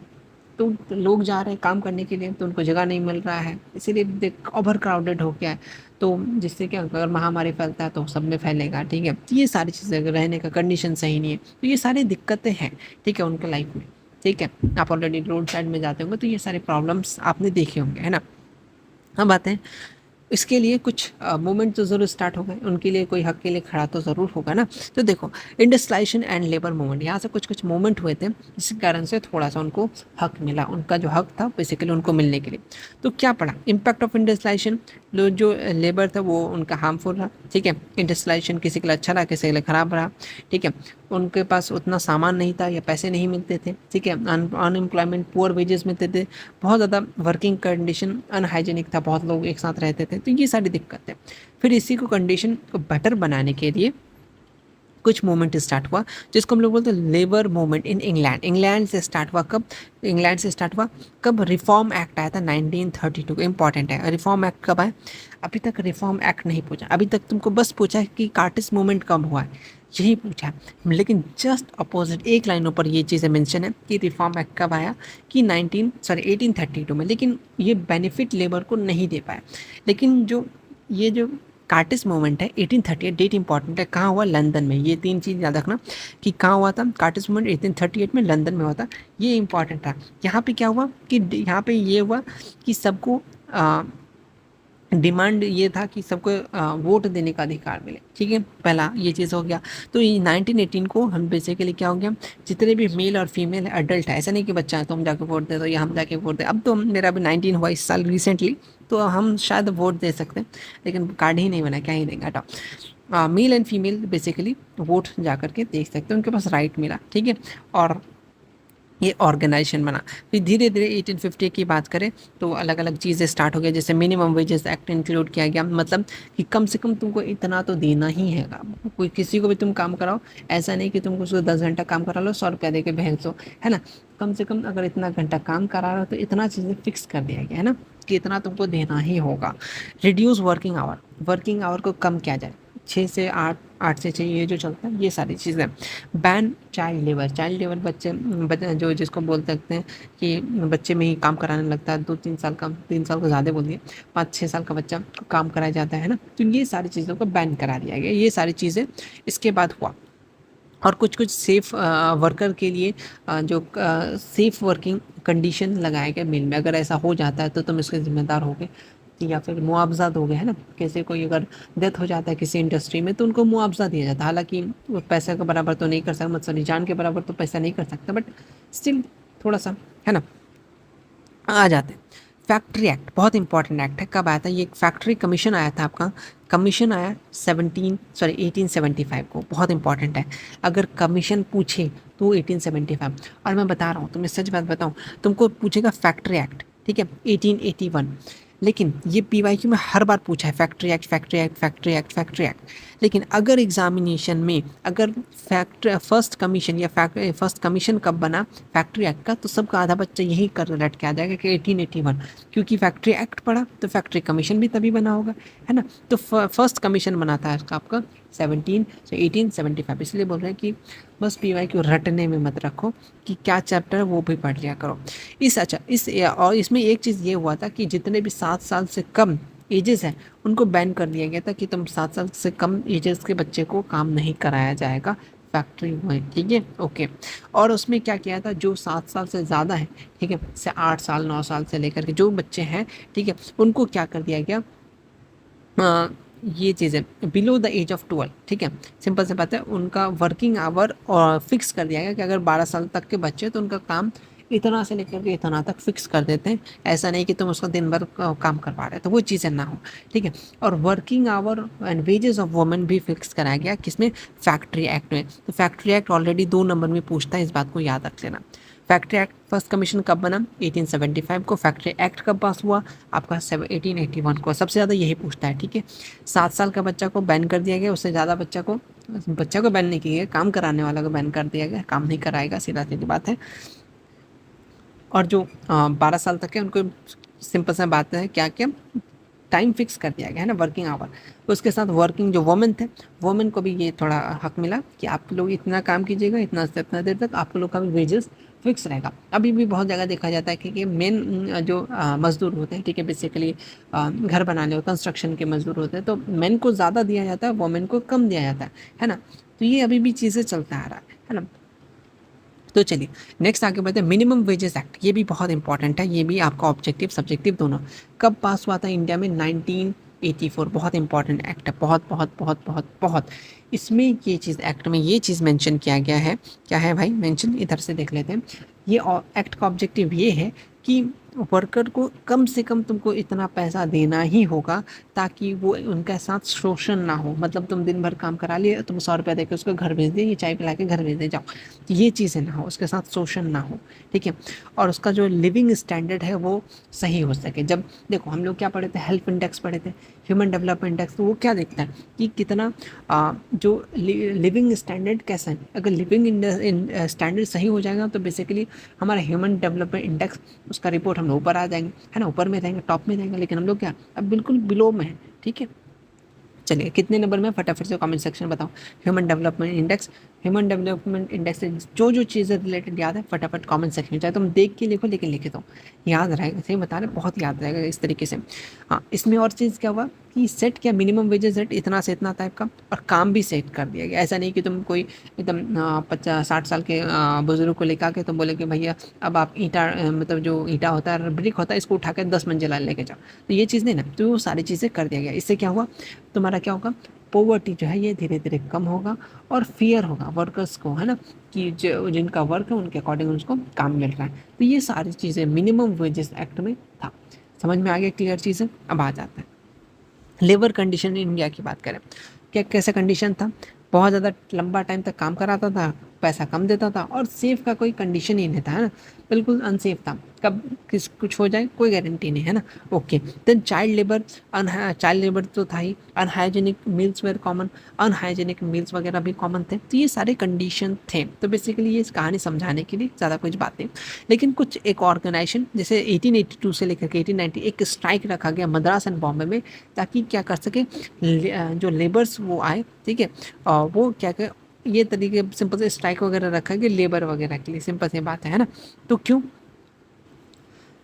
तो लोग जा रहे हैं काम करने के लिए, तो उनको जगह नहीं मिल रहा है, इसीलिए देख ओवर क्राउडेड हो गया है। तो जिससे क्या, अगर महामारी फैलता है तो सब में फैलेगा। ठीक है, तो ये सारी चीज़ें, अगर रहने का कंडीशन सही नहीं है, तो ये सारी दिक्कतें हैं, ठीक है, उनके लाइफ में। ठीक है, आप ऑलरेडी रोड साइड में जाते होंगे तो ये सारे प्रॉब्लम्स आपने देखे होंगे, है ना। अब आते हैं, इसके लिए कुछ मूवमेंट तो ज़रूर स्टार्ट हो गए, उनके लिए कोई हक के लिए खड़ा तो ज़रूर होगा ना। तो देखो, इंडस्ट्रियलाइजेशन एंड लेबर मूवमेंट, यहाँ से कुछ कुछ मूवमेंट हुए थे, जिसके कारण से थोड़ा सा उनको हक मिला, उनका जो हक था बेसिकली उनको मिलने के लिए। तो क्या पड़ा, इम्पैक्ट ऑफ इंडस्ट्रियलाइजेशन, जो लेबर था वो उनका हार्मफुल रहा। ठीक है, इंडस्ट्रियलाइजेशन किसी के लिए अच्छा रहा, किसी के लिए ख़राब रहा। ठीक है, उनके पास उतना सामान नहीं था या पैसे नहीं मिलते थे। ठीक है, अनएम्प्लॉयमेंट, पुअर वेजेस मिलते थे, बहुत ज़्यादा वर्किंग कंडीशन अनहाइजीनिक था, बहुत लोग एक साथ रहते थे, तो ये सारी दिक्कत है। फिर इसी को कंडीशन को बेटर बनाने के लिए कुछ मूवमेंट स्टार्ट हुआ, जिसको हम लोग बोलते हैं labour movement in England. England से स्टार्ट हुआ कब, इंग्लैंड से स्टार्ट हुआ कब, रिफॉर्म एक्ट आया था 1932, इंपॉर्टेंट है। रिफॉर्म एक्ट कब आया, अभी तक रिफॉर्म एक्ट नहीं पूछा, अभी तक तुमको बस पूछा है कि कार्टिस मूवमेंट कब हुआ है, यही पूछा है। लेकिन जस्ट अपोजिट एक लाइनों पर ये चीज़ें मेंशन है कि रिफॉर्म एक्ट कब आया, कि 1832 में। लेकिन ये बेनिफिट लेबर को नहीं दे पाया। लेकिन ये जो कार्टिस मूवमेंट है 1838, डेट इंपॉर्टेंट है, कहाँ हुआ, लंदन में। ये तीन चीज़ याद रखना कि कहाँ हुआ था कार्टिस मूवमेंट, 1838 में लंदन में हुआ था, ये इंपॉर्टेंट था। यहाँ पे क्या हुआ कि यहाँ पे ये हुआ कि सबको डिमांड ये था कि सबको वोट देने का अधिकार मिले। ठीक है, पहला ये चीज़ हो गया। तो ये 1918 को हम बेसिकली क्या हो गया, जितने भी मेल और फीमेल एडल्ट है, ऐसा नहीं कि बच्चा है तो हम जाके वोट दे दो या हम जाके वोट दे। अब तो मेरा भी 19 हुआ इस साल रिसेंटली, तो हम शायद वोट दे सकते हैं, लेकिन कार्ड ही नहीं बना, क्या ही देंगे, हटाओ। Male and female basically vote जा करके देख सकते हैं, उनके पास राइट मिला। ठीक है, और ये ऑर्गेनाइजेशन बना। फिर धीरे धीरे 1850 की बात करें तो अलग अलग चीज़ें स्टार्ट हो गया, जैसे मिनिमम वेजेस एक्ट इंक्लूड किया गया, मतलब कि कम से कम तुमको इतना तो देना ही है। कोई किसी को भी तुम काम कराओ, ऐसा नहीं कि तुमको उसको 10 घंटा काम करा लो 100 रुपया दे के भेज दो, है ना। कम से कम अगर इतना घंटा काम करा रहा हो तो इतना चीज़ें फिक्स कर दिया गया, है ना, कि इतना तुमको देना ही होगा। Reduce working hour, working hour को कम किया जाए, 6 से 8, 8 से 6 ये जो चलता है, ये सारी चीज़ें। Ban child labour, child labour बच्चे जो जिसको बोल सकते हैं कि बच्चे में ही काम कराने लगता है, 2-3 साल का, 3 साल को ज़्यादा बोल दिए, 5-6 साल का बच्चा को काम कराया जाता है ना। तो ये सारी चीज़ों को बैन करा दिया गया, ये सारी चीज़ें इसके बाद हुआ। और कुछ कुछ सेफ़ वर्कर के लिए जो सेफ़ वर्किंग कंडीशन लगाए गए मिल में, अगर ऐसा हो जाता है तो तुम इसके ज़िम्मेदार होगे, या फिर मुआवजा दोगे, है ना। कैसे कोई अगर डेथ हो जाता है किसी इंडस्ट्री में तो उनको मुआवजा दिया जाता है, हालांकि वो पैसे के बराबर तो नहीं कर सकता, मतलब जान के बराबर तो पैसा नहीं कर सकता, बट स्टिल थोड़ा सा, है ना। आ जाते हैं फैक्ट्री एक्ट, बहुत इंपॉर्टेंट एक्ट है। कब आया था ये, फैक्ट्री कमीशन आया था आपका, कमीशन आया 1875 को, बहुत इंपॉर्टेंट है। अगर कमीशन पूछे तो 1875, और मैं बता रहा हूँ तुम्हें, सच बात बताऊँ, तुमको पूछेगा फैक्ट्री एक्ट, ठीक है, 1881। लेकिन ये पीवाईक्यू में हर बार पूछा है, factory act, factory act, factory act, factory act. लेकिन अगर एग्जामिनेशन में अगर फर्स्ट कमीशन या फर्स्ट कमीशन कब बना फैक्ट्री एक्ट का, तो सबका आधा बच्चा यही कर रट के आ जाएगा कि 1881, क्योंकि फैक्ट्री एक्ट पढ़ा तो फैक्ट्री कमीशन भी तभी बना होगा, है ना। तो फर्स्ट कमीशन बना था इसका आपका 1875, इसलिए बोल रहे हैं कि बस पीवाईक्यू रटने में मत रखो कि क्या चैप्टर है वो भी पढ़ लिया करो। और इसमें एक चीज़ ये हुआ था कि जितने भी 7 साल से कम एजेस हैं उनको बैन कर दिया गया था कि तुम 7 साल से कम एजेस के बच्चे को काम नहीं कराया जाएगा फैक्ट्री में, ठीक है, ओके। और उसमें क्या किया था, जो 7 साल से ज़्यादा है, ठीक है, से 8 साल 9 साल से लेकर के जो बच्चे हैं, ठीक है, उनको क्या कर दिया गया, ये चीज़ें बिलो द एज ऑफ 12, ठीक है, सिंपल से बात है, उनका वर्किंग आवर और फिक्स कर दिया गया कि अगर 12 साल तक के बच्चे तो उनका काम इतना से लेकर के इतना तक फिक्स कर देते हैं। ऐसा नहीं कि तुम उसको दिन भर काम करवा रहे हो, तो वो चीज़ें ना हो, ठीक है। और working hour and wages of women भी फिक्स कराया गया, किसमें, फैक्ट्री एक्ट में। तो फैक्ट्री एक्ट ऑलरेडी 2 नंबर में पूछता है, इस बात को याद रख लेना। फैक्ट्री एक्ट फर्स्ट कमीशन कब बना, 1875 को। फैक्ट्री एक्ट कब पास हुआ, आपका 1881 को। सबसे ज़्यादा यही पूछता है, ठीक है। 7 साल का बच्चा को बैन कर दिया गया, उससे ज़्यादा बच्चा को बैन नहीं किया गया, काम कराने वाला को बैन कर दिया गया, काम नहीं कराएगा, सीधा सीधी बात है। और जो 12 साल तक है उनको सिंपल सा बात है, क्या क्या टाइम फिक्स कर दिया गया है ना, वर्किंग आवर। उसके साथ वर्किंग जो वुमेन थे, वुमेन को भी ये थोड़ा हक मिला कि आप लोग इतना काम कीजिएगा, इतना से इतना देर तक आप लोग का भी वेजेस फिक्स रहेगा। अभी भी बहुत जगह देखा जाता है कि मेन जो मजदूर होते हैं, ठीक है, बेसिकली घर बनाने और कंस्ट्रक्शन के मजदूर होते हैं, तो मेन को ज़्यादा दिया जाता है, वुमेन को कम दिया जाता है ना। तो ये अभी भी चीज़ें चलता आ रहा है ना। तो चलिए नेक्स्ट आगे बढ़ते हैं। मिनिमम वेजेस एक्ट, ये भी बहुत इंपॉर्टेंट है, ये भी आपका ऑब्जेक्टिव सब्जेक्टिव दोनों। कब पास हुआ था इंडिया में, 1984। बहुत इंपॉर्टेंट एक्ट है, बहुत बहुत बहुत बहुत बहुत। इसमें ये चीज़, एक्ट में ये चीज़ मेंशन किया गया है, क्या है भाई मेंशन, इधर से देख लेते हैं। ये एक्ट का ऑब्जेक्टिव ये है कि वर्कर को कम से कम तुमको इतना पैसा देना ही होगा ताकि वो उनके साथ शोषण ना हो। मतलब तुम दिन भर काम करा लिए, तुम 100 रुपया देकर उसको घर भेज दिए, ये चाय पिला के घर भेज दे जाओ, तो ये चीज़ें ना हो, उसके साथ शोषण ना हो, ठीक है। और उसका जो लिविंग स्टैंडर्ड है वो सही हो सके। जब देखो हम लोग क्या पढ़े थे, हेल्थ इंडेक्स पढ़े थे, ह्यूमन डेवलपमेंट इंडेक्स, तो वो क्या देखता है कि कितना जो लिविंग स्टैंडर्ड कैसा है। अगर लिविंग स्टैंडर्ड सही हो जाएगा तो बेसिकली हमारा ह्यूमन डेवलपमेंट इंडेक्स, उसका रिपोर्ट हम लोग ऊपर आ जाएंगे, है ना, ऊपर में रहेंगे, टॉप में रहेंगे। लेकिन हम लोग क्या, अब बिल्कुल बिलो में है, ठीक है। चलिए कितने नंबर में, फटाफट से कमेंट सेक्शन बताओ। Human development index, human development index से जो चीज़ें रिलेटेड याद है फटाफट कमेंट सेक्शन में, चाहे तुम देख के लिखो लेकिन लिखे दो, याद रहेगा। सही बता रहे, बहुत याद रहेगा इस तरीके से। हाँ, इसमें और चीज़ क्या हुआ कि सेट किया मिनिमम वेजेस सेट, इतना से इतना टाइप का, और काम भी सेट कर दिया गया। ऐसा नहीं कि तुम कोई एकदम 50-60 साल के बुजुर्ग को लेकर के तुम बोले कि भैया अब आप ईंटा मतलब जो ईंटा होता है, ब्रिक होता है, इसको उठा के 10 मंजिला लेके जाओ, तो ये चीज़ नहीं ना। तो वो सारी चीज़ें कर दिया गया। इससे क्या हुआ, तुम्हारा क्या होगा, पॉवर्टी जो है ये धीरे धीरे कम होगा, और फियर होगा वर्कर्स को, है ना, कि जो जिनका वर्क है उनके अकॉर्डिंग उसको काम मिल रहा है। तो ये सारी चीज़ें मिनिमम वेजेस एक्ट में था। समझ में आ गया, क्लियर चीज़ है। अब आ जाता है लेबर कंडीशन इन इंडिया की बात करें, क्या कैसा कंडीशन था। बहुत ज़्यादा लंबा टाइम तक काम कराता था, पैसा कम देता था, और सेफ का कोई कंडीशन ही नहीं था, है ना, बिल्कुल अनसेफ था। कब किस कुछ हो जाए कोई गारंटी नहीं, है ना। Okay, then child labour, child labour तो था ही। Unhygienic meals were common, unhygienic meals वगैरह भी कॉमन थे। तो ये सारे कंडीशन थे। तो बेसिकली ये इस कहानी समझाने के लिए ज़्यादा कुछ बातें। लेकिन कुछ एक ऑर्गेनाइजेशन, जैसे 1882 से लेकर के 1890 एक स्ट्राइक रखा गया मद्रास एंड बॉम्बे में, ताकि क्या कर सके, जो लेबर्स वो आए, ठीक है, वो क्या कर, ये तरीके सिंपल से स्ट्राइक वगैरह रखा गया लेबर वगैरह के लिए। सिंपल सी बात है ना। तो क्यों,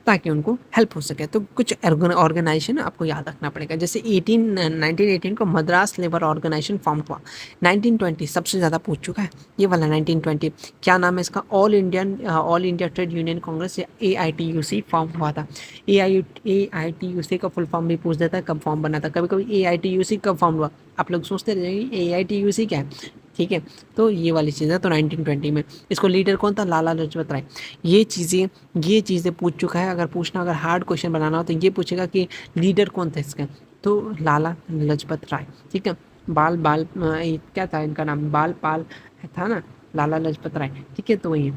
ताकि उनको हेल्प हो सके। तो कुछ ऑर्गेनाइजेशन आपको याद रखना पड़ेगा। जैसे 1918 को मद्रास लेबर ऑर्गेनाइजेशन फॉर्म हुआ। 1920 सबसे ज़्यादा पूछ चुका है ये वाला, 1920 क्या नाम है इसका, all India trade union Congress, या AITUC फॉर्म हुआ था। AITUC का फुल फॉर्म भी पूछ देता है, कब फॉर्म बना था। कभी कभी AITUC कब फॉर्म हुआ, आप लोग सोचते रह जाएंगे AITUC क्या है, ठीक है। तो ये वाली चीज़ है। तो 1920 में इसको लीडर कौन था, लाला लाजपत राय। ये चीज़ें पूछ चुका है। अगर पूछना, अगर हार्ड क्वेश्चन बनाना हो तो ये पूछेगा कि लीडर कौन था इसका, तो लाला लाजपत राय, ठीक है। बाल बाल क्या था इनका नाम, बाल पाल था ना, लाला लाजपत राय, ठीक है। तो वही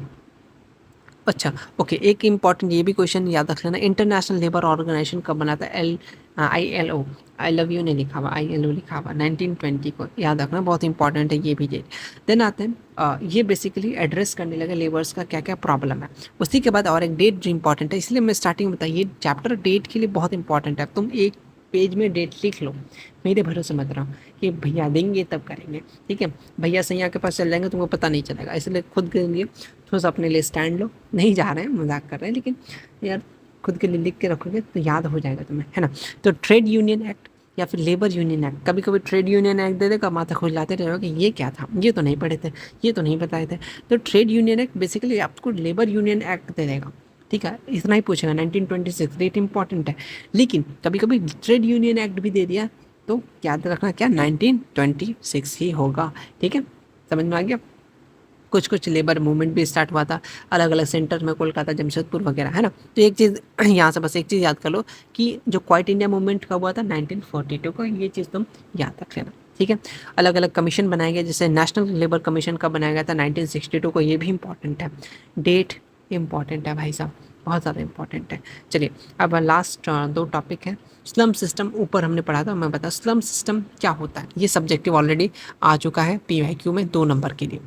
अच्छा, ओके, एक इम्पॉर्टेंट ये भी क्वेश्चन याद रख लेना, इंटरनेशनल लेबर ऑर्गेनाइजेशन कब बना था, ILO, आई लव यू नहीं लिखा हुआ, ILO लिखा हुआ, 1920 को याद रखना, बहुत इंपॉर्टेंट है ये भी डेट। देन आते हैं ये बेसिकली एड्रेस करने लगे लेबर्स का क्या क्या प्रॉब्लम है। उसी के बाद और एक डेट जो इंपॉर्टेंट है, इसलिए मैं स्टार्टिंग में बताइए, चैप्टर डेट के लिए बहुत इंपॉर्टेंट है। तुम एक पेज में डेट लिख लो, मेरे भरोसे मत रहो कि भैया देंगे तब करेंगे, ठीक है। भैया सैया के पास चल जाएंगे, तुमको पता नहीं चलेगा। इसलिए खुद के लिए थोड़ा सा अपने लिए स्टैंड लो। नहीं जा रहे हैं, मजाक कर रहे हैं, लेकिन यार खुद के लिए लिख के रखोगे तो याद हो जाएगा तुम्हें, है ना। तो ट्रेड यूनियन एक्ट या फिर लेबर यूनियन एक्ट, कभी कभी ट्रेड यूनियन एक्ट दे देगा, माथा खुजलाते रहोगे ये क्या था, ये तो नहीं पढ़े थे, ये तो नहीं बताए थे। तो ट्रेड यूनियन एक्ट बेसिकली आपको लेबर यूनियन एक्ट दे देगा, ठीक है, इतना ही पूछेगा। 1926 रेट इंपॉर्टेंट है। लेकिन कभी कभी ट्रेड यूनियन एक्ट भी दे दिया तो याद रखना क्या, 1926 ही होगा, ठीक है। समझ में आ गया। कुछ कुछ लेबर मूवमेंट भी स्टार्ट हुआ था अलग अलग सेंटर में, कोलकाता, जमशेदपुर वगैरह, है ना। तो एक चीज़ यहाँ से बस एक चीज़ याद कर लो कि जो क्वाइट इंडिया मूवमेंट कब हुआ था, 1942 को, ये चीज़ तुम याद रख लेना, ठीक है। अलग अलग कमीशन बनाए गए, जैसे नेशनल लेबर कमीशन कब बनाया गया था, 1962 को, ये भी इंपॉर्टेंट है, डेट इंपॉर्टेंट है भाई साहब, बहुत ज़्यादा इंपॉर्टेंट है। चलिए अब लास्ट दो टॉपिक है। स्लम सिस्टम ऊपर हमने पढ़ा था, मैं बता स्लम सिस्टम क्या होता है, ये सब्जेक्टिव ऑलरेडी आ चुका है PYQ में 2 नंबर के लिए।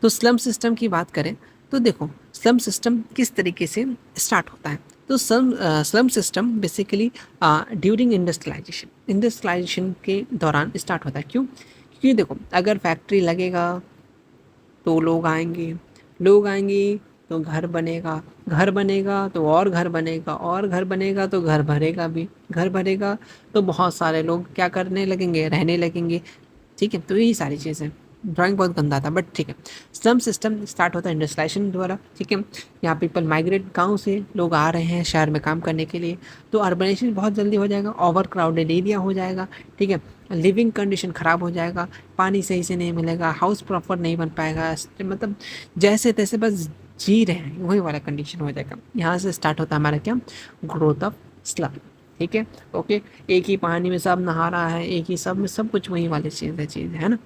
तो स्लम सिस्टम की बात करें तो देखो स्लम सिस्टम किस तरीके से स्टार्ट होता है। तो slum system basically during industrialization के दौरान स्टार्ट होता है। क्यों? क्योंकि देखो अगर फैक्ट्री लगेगा तो लोग आएंगे तो घर बनेगा तो और घर बनेगा, और घर बनेगा तो घर भरेगा भी, घर भरेगा तो बहुत सारे लोग क्या करने लगेंगे, रहने लगेंगे, ठीक है। तो यही सारी चीज़ें, ड्राइंग बहुत गंदा था बट ठीक है। स्लम सिस्टम स्टार्ट होता है इंडस्ट्रियलाइजेशन द्वारा, ठीक है। यहाँ पीपल माइग्रेट, गांव से लोग आ रहे हैं शहर में काम करने के लिए, तो अर्बनाइजेशन बहुत जल्दी हो जाएगा, ओवर क्राउडेड एरिया हो जाएगा, ठीक है। लिविंग कंडीशन ख़राब हो जाएगा, पानी सही से नहीं मिलेगा, हाउस प्रॉपर नहीं बन पाएगा, मतलब जैसे तैसे बस जी रहे हैं वही वाला कंडीशन हो जाएगा। यहाँ से स्टार्ट होता है हमारा क्या, ग्रोथ ऑफ स्लम, ठीक है। ओके, एक ही पानी में सब नहा रहा है, एक ही सब में सब कुछ वही वाली चीज़ है ना।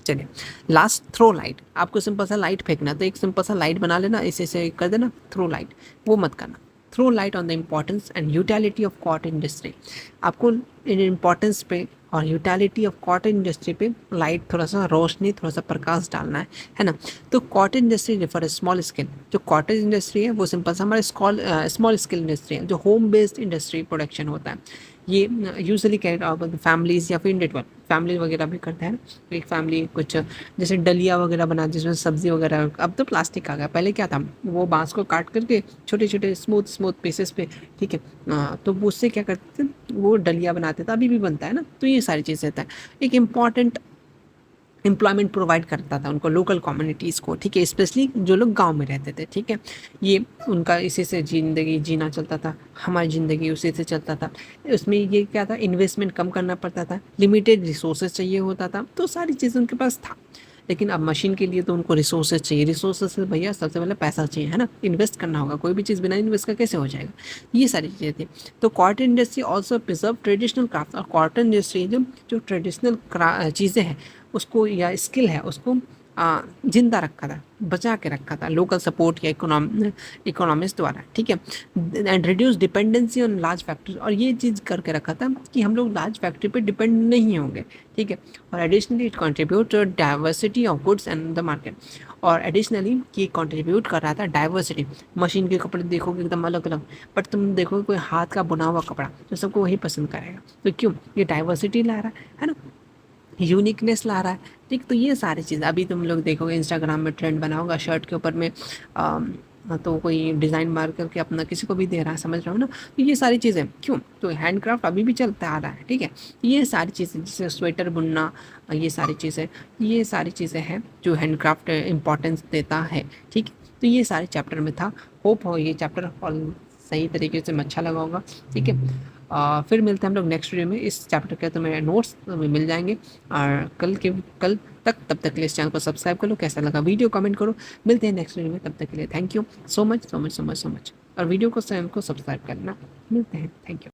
चलिए लास्ट, थ्रो लाइट। आपको सिंपल सा लाइट फेंकना, तो एक सिंपल सा लाइट बना लेना, इसे कर देना थ्रो लाइट, वो मत करना। Throw light on the importance and utility of cotton industry. आपको इन इम्पॉर्टेंस पे और यूटिलिटी ऑफ कॉटन इंडस्ट्री पे लाइट, थोड़ा सा रोशनी, थोड़ा सा प्रकाश डालना है ना। तो cotton industry refer small scale, जो कॉटन इंडस्ट्री है वो सिंपल सा हमारा स्मॉल स्केल इंडस्ट्री है, जो होम बेस्ड इंडस्ट्री प्रोडक्शन होता है। ये usually carried out by families या फिर इंडिविजुअल, फैमिली वगैरह भी करते हैं ना। एक फैमिली कुछ जैसे डलिया वगैरह बना, जिसमें सब्जी वगैरह, अब तो प्लास्टिक आ गया, पहले क्या था, वो बांस को काट करके छोटे छोटे स्मूथ पीसेस पे, ठीक है, तो वो उससे क्या करते थे, वो डलिया बनाते थे, अभी भी बनता है ना। तो ये सारी चीज़ें रहता है। एक इम्पॉर्टेंट एम्प्लॉयमेंट प्रोवाइड करता था उनको, लोकल कम्युनिटीज़ को, ठीक है, स्पेशली जो लोग गांव में रहते थे, ठीक है। ये उनका इसी से ज़िंदगी जीना चलता था, हमारी ज़िंदगी उसी से चलता था। उसमें ये क्या था, इन्वेस्टमेंट कम करना पड़ता था, लिमिटेड रिसोर्सेज चाहिए होता था, तो सारी चीज़ें उनके पास था। लेकिन अब मशीन के लिए तो उनको रिसोर्सेज चाहिए, रिसोर्सेज से भैया सबसे पहले पैसा चाहिए, है ना, इन्वेस्ट करना होगा, कोई भी चीज़ बिना इन्वेस्ट का कैसे हो जाएगा, ये सारी चीज़ें थी। तो cotton industry also preserve traditional craft, और कॉटन इंडस्ट्री जो ट्रेडिशनल चीज़ें हैं उसको, या स्किल है उसको जिंदा रखा था, बचा के रखा था लोकल सपोर्ट या इकोनॉमिक्स द्वारा, ठीक है। And reduce dependency on large factory, और ये चीज़ करके रखा था कि हम लोग लार्ज फैक्ट्री पे डिपेंड नहीं होंगे, ठीक है। और additionally it contribute to diversity of goods and the market, और एडिशनली ये कंट्रीब्यूट कर रहा था डाइवर्सिटी। मशीन के कपड़े देखोगे एकदम अलग अलग, बट तुम देखोगे कोई हाथ का बुना हुआ कपड़ा तो सबको वही पसंद करेगा, तो क्यों, ये डाइवर्सिटी ला रहा है ना, यूनिकनेस ला रहा है, ठीक। तो ये सारी चीज़ अभी तुम लोग देखोगे इंस्टाग्राम में ट्रेंड बना होगा, शर्ट के ऊपर में तो कोई डिज़ाइन मार करके अपना किसी को भी दे रहा है, समझ रहा हो ना। तो ये सारी चीज़ें क्यों, तो हैंडक्राफ्ट अभी भी चलता आ रहा है, ठीक है। ये सारी चीज़ें जैसे स्वेटर बुनना, ये सारी चीज़ें हैं जो हैंडक्राफ्ट इम्पोर्टेंस देता है, ठीक। तो ये सारे चैप्टर में था। होप हो ये चैप्टर और सही तरीके से अच्छा लगा होगा, ठीक है। फिर मिलते हैं हम लोग नेक्स्ट वीडियो में। इस चैप्टर के तुम्हें नोट्स तुम्हें मिल जाएंगे, और कल तक, तब तक के लिए इस चैनल को सब्सक्राइब कर लो, कैसा लगा वीडियो कमेंट करो। मिलते हैं नेक्स्ट वीडियो में, तब तक के लिए थैंक यू सो मच, और वीडियो को चैनल को सब्सक्राइब करना। मिलते हैं, थैंक यू।